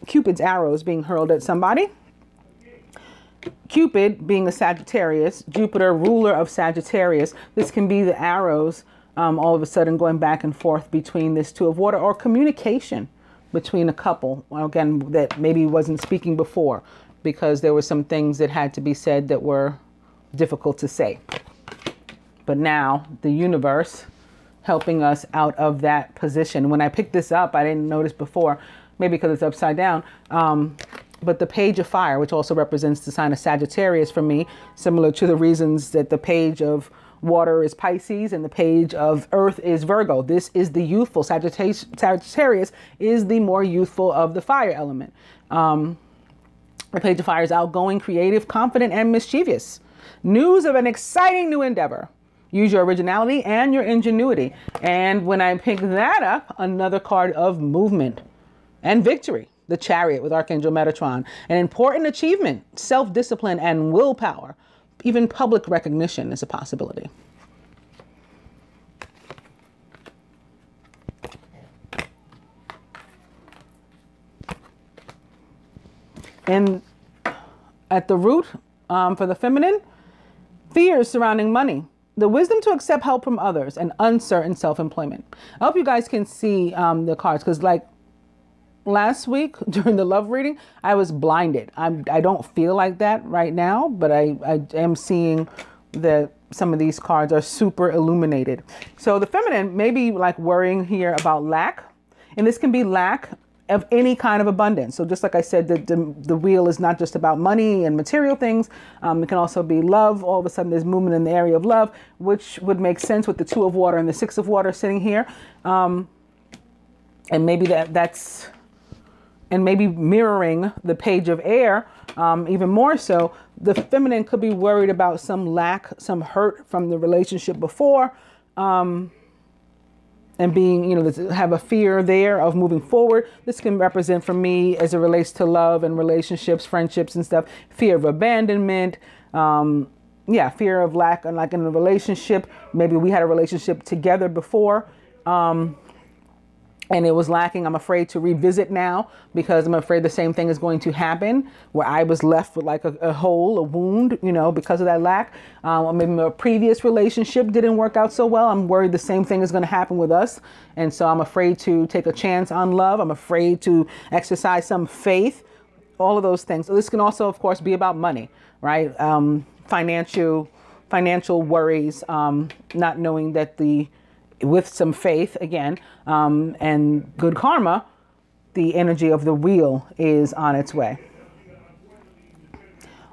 [SPEAKER 1] Cupid's arrows being hurled at somebody. Cupid being a Sagittarius, Jupiter, ruler of Sagittarius. This can be the arrows all of a sudden going back and forth between this Two of Water, or communication between a couple, again, that maybe wasn't speaking before because there were some things that had to be said that were difficult to say. But now the universe helping us out of that position. When I picked this up, I didn't notice before, maybe because it's upside down, but the Page of Fire, which also represents the sign of Sagittarius for me, similar to the reasons that the Page of Water is Pisces and the Page of Earth is Virgo. This is the youthful. Sagittarius is the more youthful of the fire element. The Page of Fire is outgoing, creative, confident, and mischievous. News of an exciting new endeavor. Use your originality and your ingenuity. And when I pick that up, another card of movement and victory. The Chariot with Archangel Metatron. An important achievement, self-discipline, and willpower. Even public recognition is a possibility. And at the root, for the feminine, fears surrounding money. The wisdom to accept help from others and uncertain self-employment. I hope you guys can see the cards, because like last week during the love reading, I was blinded. I don't feel like that right now, but I am seeing that some of these cards are super illuminated. So the feminine may be like worrying here about lack, and this can be lack of any kind of abundance. So just like I said, the wheel is not just about money and material things. It can also be love. All of a sudden there's movement in the area of love, which would make sense with the Two of Water and the Six of Water sitting here. And maybe that's and maybe mirroring the page of air, even more so, the feminine could be worried about some lack, some hurt from the relationship before, and being, have a fear there of moving forward. This can represent for me, as it relates to love and relationships, friendships and stuff, fear of abandonment, fear of lack, and like in a relationship, maybe we had a relationship together before, and it was lacking. I'm afraid to revisit now because I'm afraid the same thing is going to happen, where I was left with like a hole, a wound, because of that lack. Or maybe a previous relationship didn't work out so well. I'm worried the same thing is going to happen with us. And so I'm afraid to take a chance on love. I'm afraid to exercise some faith, all of those things. So this can also, of course, be about money, right? Financial worries, not knowing that with some faith again, and good karma, the energy of the wheel is on its way.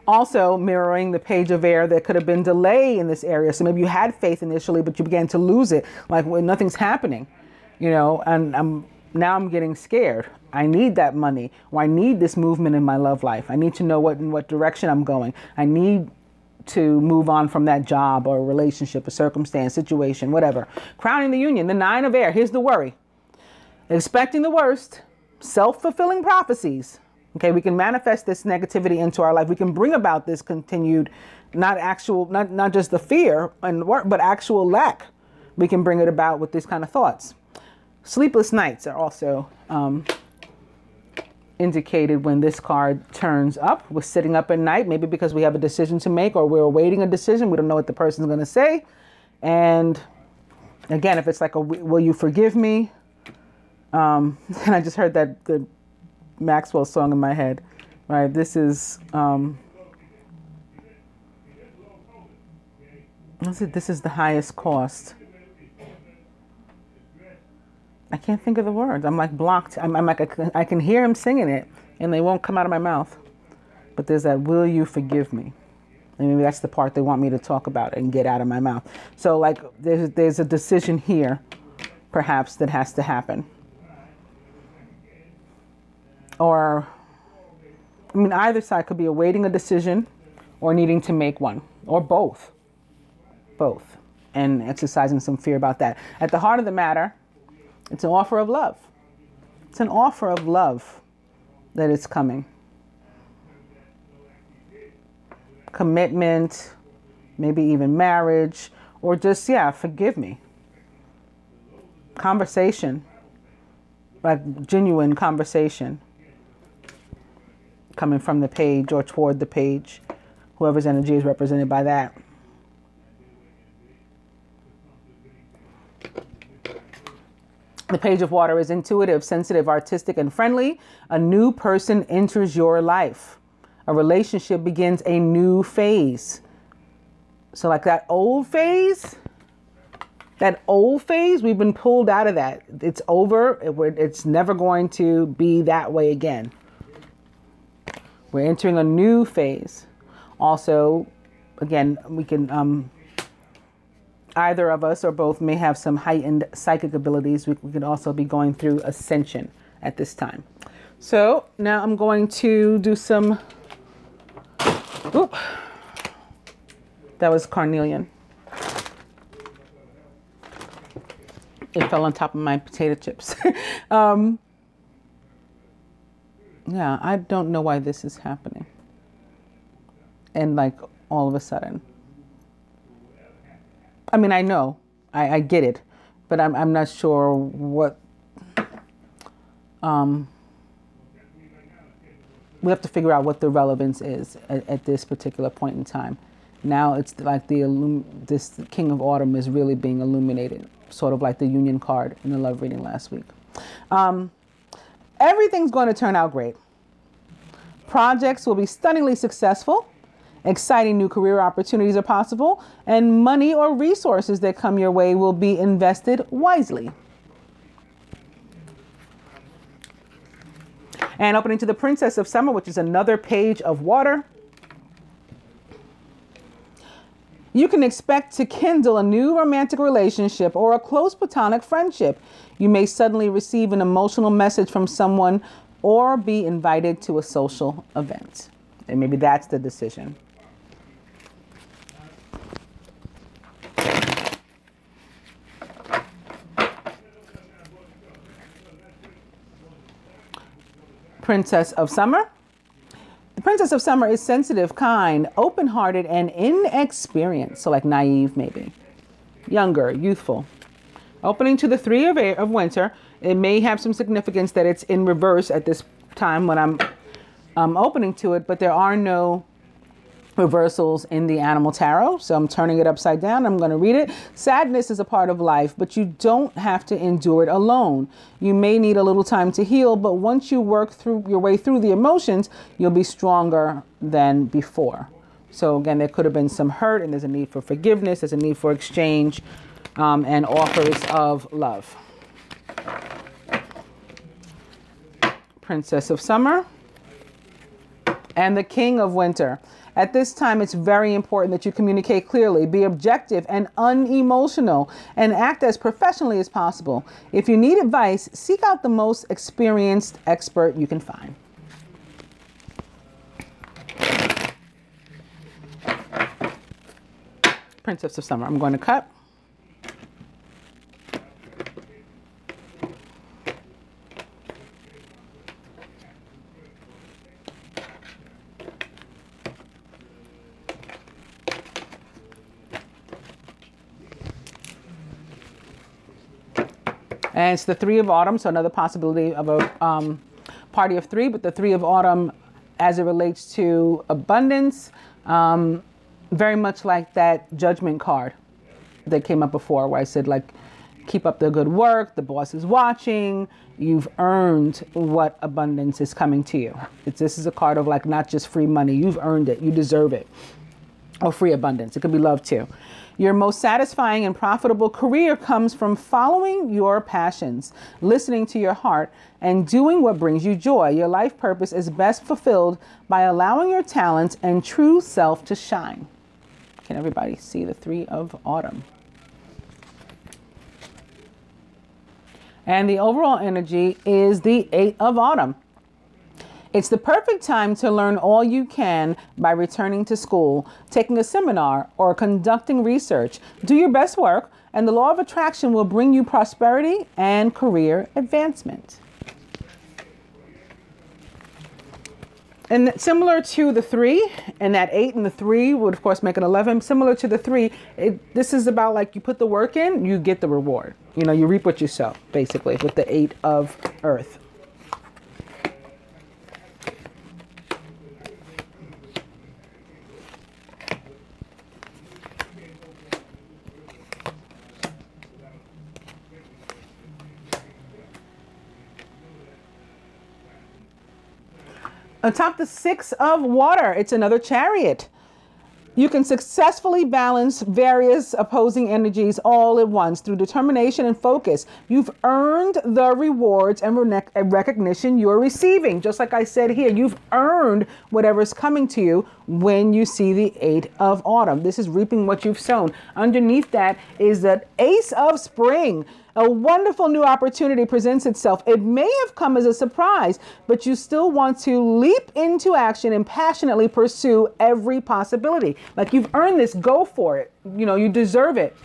[SPEAKER 1] Also mirroring the page of air, there could have been delay in this area. So maybe you had faith initially, but you began to lose it, like when nothing's happening, and now I'm getting scared. I need that money, or I need this movement in my love life. I need to know in what direction I'm going. I need to move on from that job or relationship, a circumstance, situation, whatever. Crowning the union, the 9 of air. Here's the worry. Expecting the worst, self-fulfilling prophecies. Okay, we can manifest this negativity into our life. We can bring about this continued, not just the fear and work, but actual lack. We can bring it about with these kind of thoughts. Sleepless nights are also indicated when this card turns up. We're sitting up at night, maybe because we have a decision to make, or we're awaiting a decision. We don't know what the person's going to say. And again, if it's like will you forgive me? And I just heard the Maxwell song in my head, right? This is, this is the highest cost. I can't think of the words. I'm like blocked. I'm like, I can hear him singing it and they won't come out of my mouth. But there's that, will you forgive me? And maybe that's the part they want me to talk about and get out of my mouth. So like there's a decision here, perhaps, that has to happen. Or, either side could be awaiting a decision or needing to make one, or both. Both. And exercising some fear about that. At the heart of the matter, it's an offer of love. It's an offer of love that is coming. Commitment, maybe even marriage, or just, forgive me. Conversation, like genuine conversation, coming from the page or toward the page, whoever's energy is represented by that. The page of water is intuitive, sensitive, artistic, and friendly. A new person enters your life. A relationship begins a new phase. So like that old phase, we've been pulled out of that. It's over. It's never going to be that way again. We're entering a new phase. Also, again, we can... either of us or both may have some heightened psychic abilities. We could also be going through ascension at this time. So now I'm going to do some, that was carnelian. It fell on top of my potato chips. Yeah, I don't know why this is happening. And like all of a sudden. I know, I get it, but I'm not sure what, we have to figure out what the relevance is at this particular point in time. Now it's like this King of Autumn is really being illuminated, sort of like the Union card in the love reading last week. Everything's going to turn out great. Projects will be stunningly successful. Exciting new career opportunities are possible, and money or resources that come your way will be invested wisely. And opening to the Princess of Summer, which is another page of water. You can expect to kindle a new romantic relationship or a close platonic friendship. You may suddenly receive an emotional message from someone or be invited to a social event. And maybe that's the decision. Princess of Summer. The Princess of Summer is sensitive, kind, open-hearted, and inexperienced. So like naive, maybe. Younger, youthful. Opening to the Three of Winter. It may have some significance that it's in reverse at this time when I'm opening to it, but there are no reversals in the animal tarot. So I'm turning it upside down. I'm going to read it. Sadness is a part of life, but you don't have to endure it alone. You may need a little time to heal, but once you work through your way through the emotions, you'll be stronger than before. So again, there could have been some hurt, and there's a need for forgiveness. There's a need for exchange and offers of love. Princess of Summer and the King of Winter. At this time, it's very important that you communicate clearly, be objective and unemotional, and act as professionally as possible. If you need advice, seek out the most experienced expert you can find. Princess of Summer. I'm going to cut. And it's the Three of Autumn, so another possibility of a party of three, but the Three of Autumn as it relates to abundance, very much like that Judgment card that came up before where I said, like, keep up the good work, the boss is watching, you've earned what abundance is coming to you. This is a card of like not just free money, you've earned it, you deserve it. Or free abundance, it could be love too. Your most satisfying and profitable career comes from following your passions, listening to your heart, and doing what brings you joy. Your life purpose is best fulfilled by allowing your talents and true self to shine. Can everybody see the Three of Autumn? And the overall energy is the Eight of Autumn. It's the perfect time to learn all you can by returning to school, taking a seminar, or conducting research. Do your best work, and the law of attraction will bring you prosperity and career advancement. And similar to the 3, and that 8 and the 3 would, of course, make an 11. Similar to the 3, this is about like you put the work in, you get the reward. You know, you reap what you sow, basically, with the 8 of Earth. Atop the 6 of Water, it's another Chariot. You can successfully balance various opposing energies all at once through determination and focus. You've earned the rewards and recognition you're receiving. Just like I said here, you've earned whatever's coming to you when you see the 8 of Autumn. This is reaping what you've sown. Underneath that is the Ace of Spring. A wonderful new opportunity presents itself. It may have come as a surprise, but you still want to leap into action and passionately pursue every possibility. Like, you've earned this, go for it. You know, you deserve it.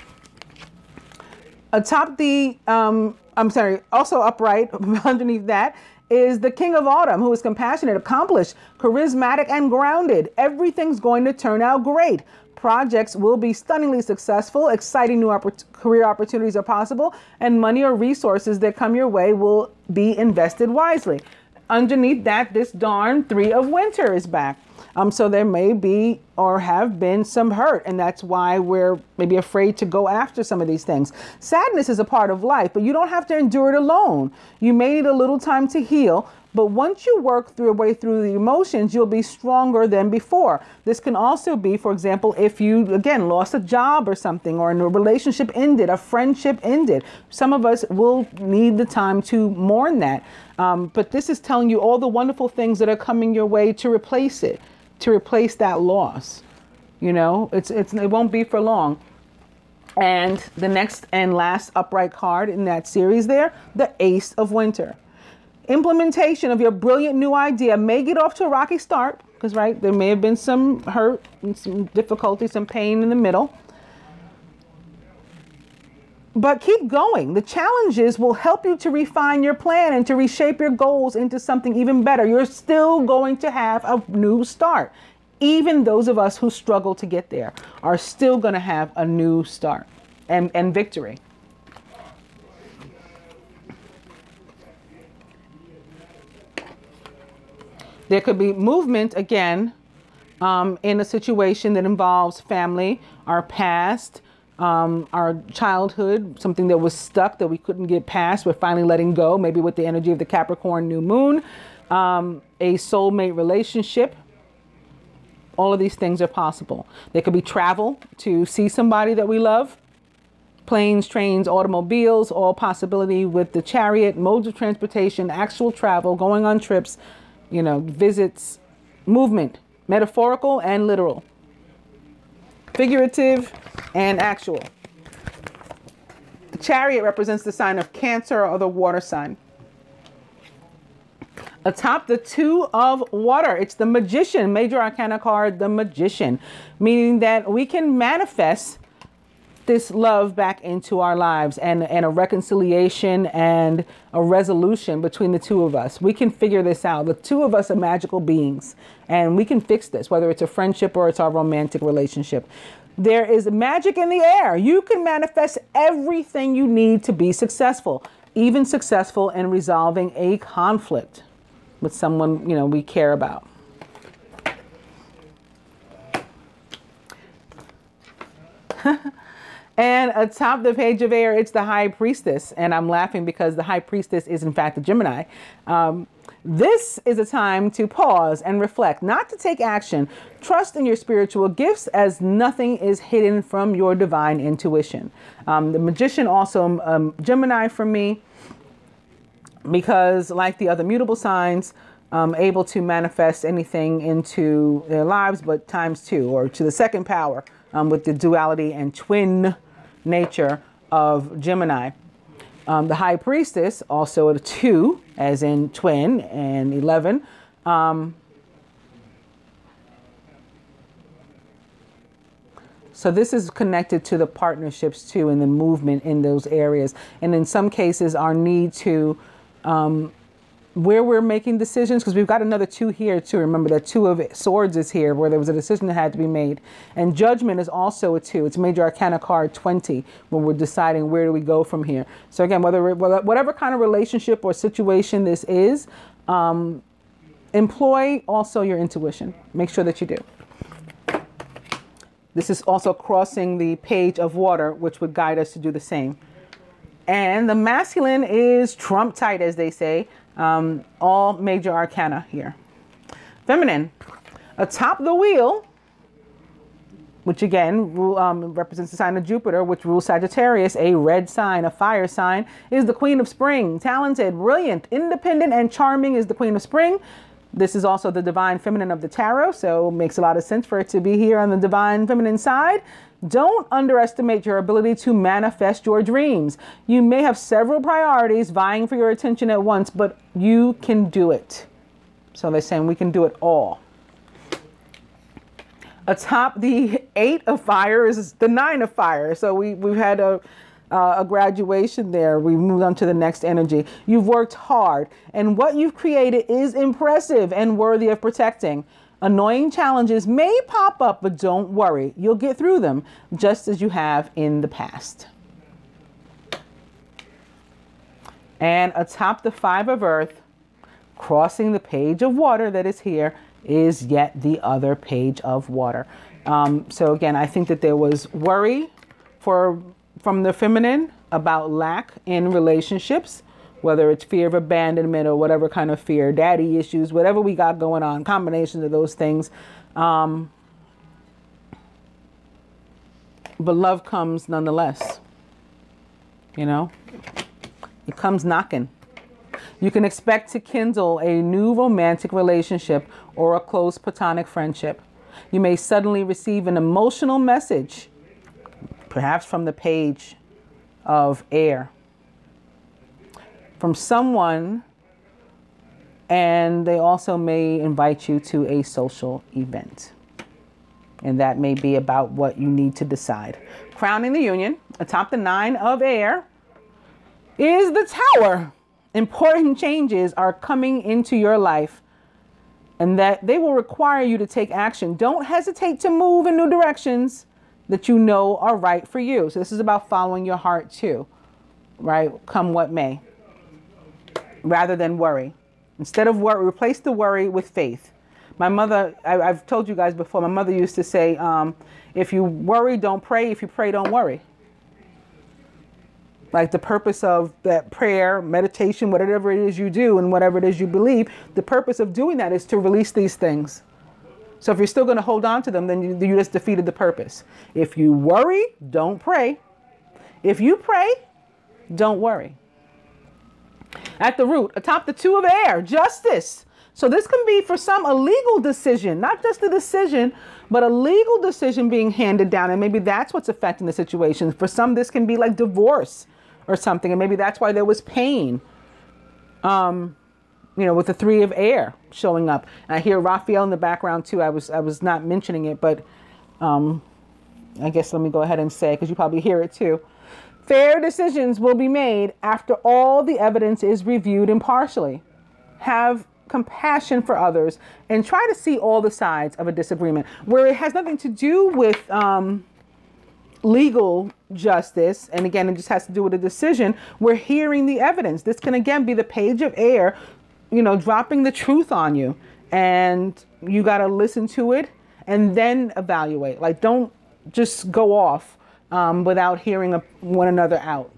[SPEAKER 1] Atop the, also upright underneath that is the King of Autumn, who is compassionate, accomplished, charismatic, and grounded. Everything's going to turn out great. Projects will be stunningly successful. Exciting new career opportunities are possible, and money or resources that come your way will be invested wisely. Underneath that, this darn 3 of Winter is back. So there may be or have been some hurt, and that's why we're maybe afraid to go after some of these things. Sadness is a part of life, but you don't have to endure it alone. You may need a little time to heal, but once you work your way through the emotions, you'll be stronger than before. This can also be, for example, if you, again, lost a job or something, or a relationship ended, a friendship ended. Some of us will need the time to mourn that. But this is telling you all the wonderful things that are coming your way to replace it, to replace that loss. You know, it won't be for long. And the next and last upright card in that series there, the Ace of Winter. implementation of your brilliant new idea may get off to a rocky start because, right, there may have been some hurt and some difficulty, some pain in the middle. But keep going. The challenges will help you to refine your plan and to reshape your goals into something even better. You're still going to have a new start. Even those of us who struggle to get there are still going to have a new start and victory. There could be movement again in a situation that involves family, our past, our childhood, something that was stuck that we couldn't get past. We're finally letting go, maybe with the energy of the Capricorn New Moon, a soulmate relationship. All of these things are possible. There could be travel to see somebody that we love. Planes, trains, automobiles, all possibility with the chariot, modes of transportation, actual travel, going on trips, you know, visits, movement, metaphorical and literal, figurative and actual. The chariot represents the sign of Cancer or the water sign. Atop the Two of Water, it's the Magician, major arcana card, the Magician, meaning that we can manifest this love back into our lives and a reconciliation and a resolution between the two of us. We can figure this out. The two of us are magical beings and we can fix this, whether it's a friendship or it's our romantic relationship. There is magic in the air. You can manifest everything you need to be successful, even successful in resolving a conflict with someone, you know, we care about. And atop the page of air, it's the High Priestess. And I'm laughing because the High Priestess is in fact a Gemini. This is a time to pause and reflect, not to take action. Trust in your spiritual gifts as nothing is hidden from your divine intuition. The Magician also Gemini for me, because like the other mutable signs, able to manifest anything into their lives, but times two or to the second power with the duality and twin nature of Gemini. The High Priestess, also a 2, as in twin, and 11. So this is connected to the partnerships too, and the movement in those areas. And in some cases, our need to, where we're making decisions, because we've got another 2 here too. Remember that 2 of Swords is here, where there was a decision that had to be made. And Judgment is also a 2. It's major arcana card 20, when we're deciding where do we go from here. So again, whatever kind of relationship or situation this is, employ also your intuition. Make sure that you do. This is also crossing the page of water, which would guide us to do the same. And the masculine is trump tight, as they say. All major arcana here. Feminine, atop the wheel, which again represents the sign of Jupiter, which rules Sagittarius, a red sign, a fire sign, is the Queen of Spring. Talented, brilliant, independent, and charming is the Queen of Spring. This is also the divine feminine of the tarot, so it makes a lot of sense for it to be here on the divine feminine side. Don't underestimate your ability to manifest your dreams. You may have several priorities vying for your attention at once, but you can do it. So they're saying we can do it all. Atop the 8 of fire is the 9 of fire. So we've had a graduation there. We moved on to the next energy. You've worked hard, and what you've created is impressive and worthy of protecting. Annoying challenges may pop up, but don't worry. You'll get through them just as you have in the past. And atop the 5 of earth, crossing the page of water that is here, is yet the other page of water. So again, I think that there was worry from the feminine about lack in relationships, whether it's fear of abandonment or whatever kind of fear, daddy issues, whatever we got going on, combinations of those things. But love comes nonetheless. You know, it comes knocking. You can expect to kindle a new romantic relationship or a close platonic friendship. You may suddenly receive an emotional message, perhaps from the page of air, from someone And they also may invite you to a social event. And that may be about what you need to decide. Crowning the union, atop the 9 of air, is the Tower. Important changes are coming into your life, and that they will require you to take action. Don't hesitate to move in new directions that you know are right for you. So this is about following your heart too, right? Come what may, rather than worry. Instead of worry, replace the worry with faith. My mother, I've told you guys before, my mother used to say, if you worry, don't pray. If you pray, don't worry. Like the purpose of that prayer, meditation, whatever it is you do and whatever it is you believe, the purpose of doing that is to release these things. So if you're still going to hold on to them, then you just defeated the purpose. If you worry, don't pray. If you pray, don't worry. At the root, atop the 2 of air, justice. So this can be for some a legal decision, not just a decision, but a legal decision being handed down. And maybe that's what's affecting the situation. For some, this can be like divorce or something. And maybe that's why there was pain, you know, with the 3 of air showing up. And I hear Raphael in the background too. I was not mentioning it, but I guess let me go ahead and say, because you probably hear it too. Fair decisions will be made after all the evidence is reviewed impartially. Have compassion for others and try to see all the sides of a disagreement. Where it has nothing to do with legal justice, and again, it just has to do with a decision, we're hearing the evidence. This can again be the page of air, you know, dropping the truth on you, and you got to listen to it and then evaluate. Like, don't just go off without hearing one another out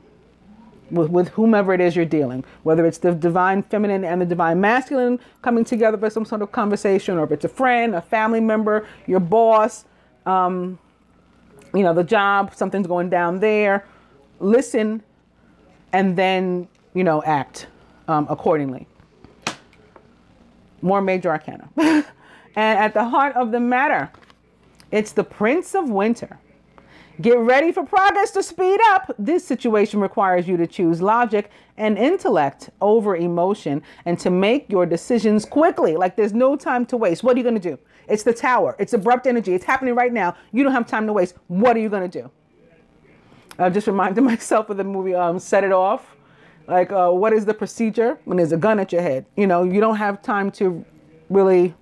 [SPEAKER 1] with whomever it is you're dealing, whether it's the divine feminine and the divine masculine coming together for some sort of conversation, or if it's a friend, a family member, your boss, you know, the job, something's going down there. Listen and then, you know, act accordingly. More major arcana. And at the heart of the matter, it's the Prince of Winter. Get ready for progress to speed up. This situation requires you to choose logic and intellect over emotion and to make your decisions quickly. Like, there's no time to waste. What are you going to do? It's the Tower. It's abrupt energy. It's happening right now. You don't have time to waste. What are you going to do? I just reminded myself of the movie Set It Off. Like, what is the procedure when there's a gun at your head? You know, you don't have time to really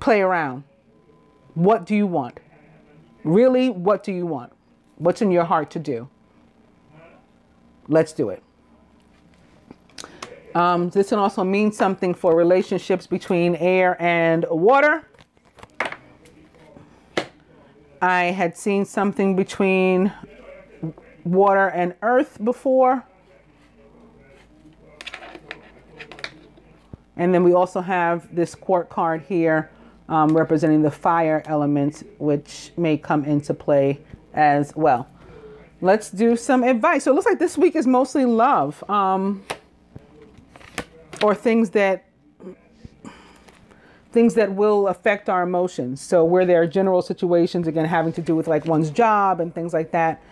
[SPEAKER 1] play around. What do you want? Really, what do you want? What's in your heart to do? Let's do it. This can also mean something for relationships between air and water. I had seen something between water and earth before. And then we also have this court card here representing the fire element, which may come into play as well. Let's do some advice. So it looks like this week is mostly love, or things that will affect our emotions. So where there are general situations, again, having to do with like one's job and things like that,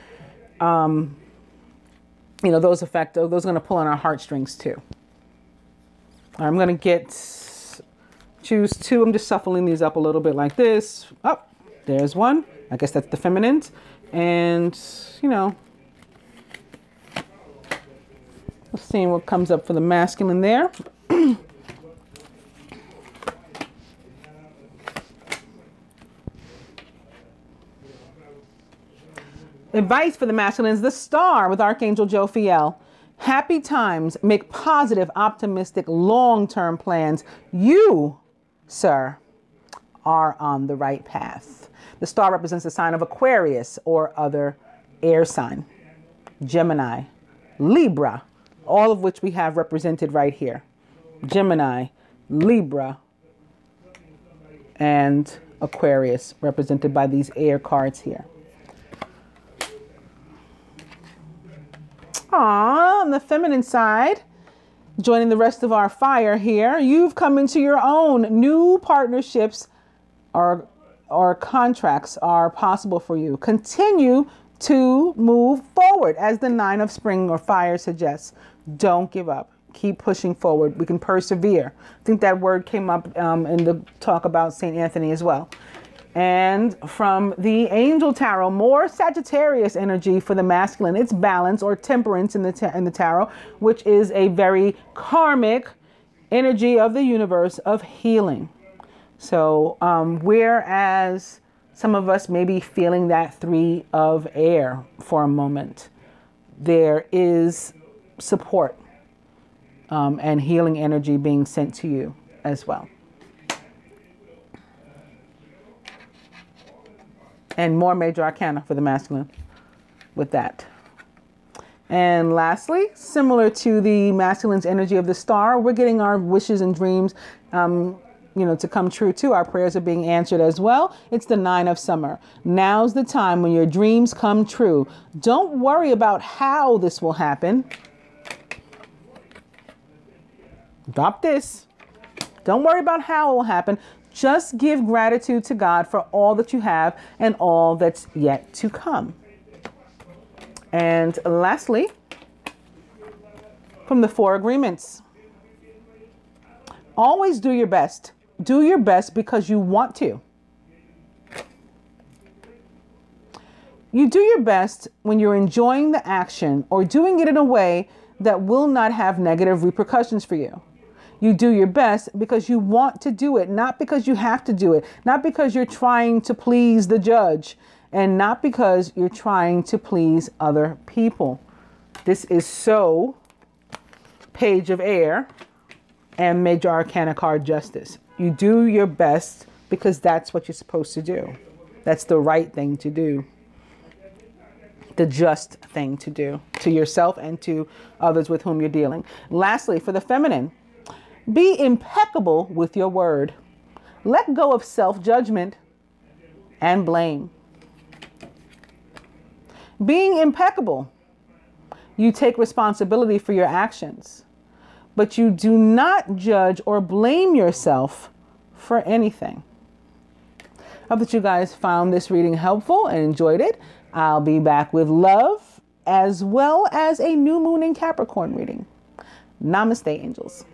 [SPEAKER 1] you know, those are going to pull on our heartstrings too. I'm going to choose 2. I'm just shuffling these up a little bit like this. Oh, there's one. I guess that's the feminines. And, you know, let's see what comes up for the masculine there. Advice for the masculine is the Star with Archangel Jophiel. Happy times. Make positive, optimistic, long-term plans. You, sir, are on the right path. The star represents the sign of Aquarius or other air sign. Gemini, Libra, all of which we have represented right here. Gemini, Libra, and Aquarius represented by these air cards here. On the feminine side, joining the rest of our fire here, you've come into your own. New partnerships or contracts are possible for you. Continue to move forward, as the 9 of spring or fire suggests. Don't give up. keep pushing forward. We can persevere. I think that word came up in the talk about St. Anthony as well. And from the Angel Tarot, more Sagittarius energy for the masculine. It's balance or temperance in the tarot, which is a very karmic energy of the universe of healing. So whereas some of us may be feeling that 3 of air for a moment, there is support and healing energy being sent to you as well. And more major arcana for the masculine with that. And lastly, similar to the masculine's energy of the star, we're getting our wishes and dreams, to come true too. Our prayers are being answered as well. It's the 9 of summer. Now's the time when your dreams come true. Don't worry about how this will happen. Drop this. Don't worry about how it will happen. Just give gratitude to God for all that you have and all that's yet to come. And lastly, from the 4 agreements, always do your best. Do your best because you want to. You do your best when you're enjoying the action or doing it in a way that will not have negative repercussions for you. You do your best because you want to do it, not because you have to do it, not because you're trying to please the judge, and not because you're trying to please other people. This is so Page of Air and Major Arcana card Justice. You do your best because that's what you're supposed to do. That's the right thing to do. The just thing to do to yourself and to others with whom you're dealing. Lastly, for the feminine, be impeccable with your word. Let go of self-judgment and blame. Being impeccable, you take responsibility for your actions, but you do not judge or blame yourself for anything. I hope that you guys found this reading helpful and enjoyed it. I'll be back with love as well as a new moon in Capricorn reading. Namaste, angels.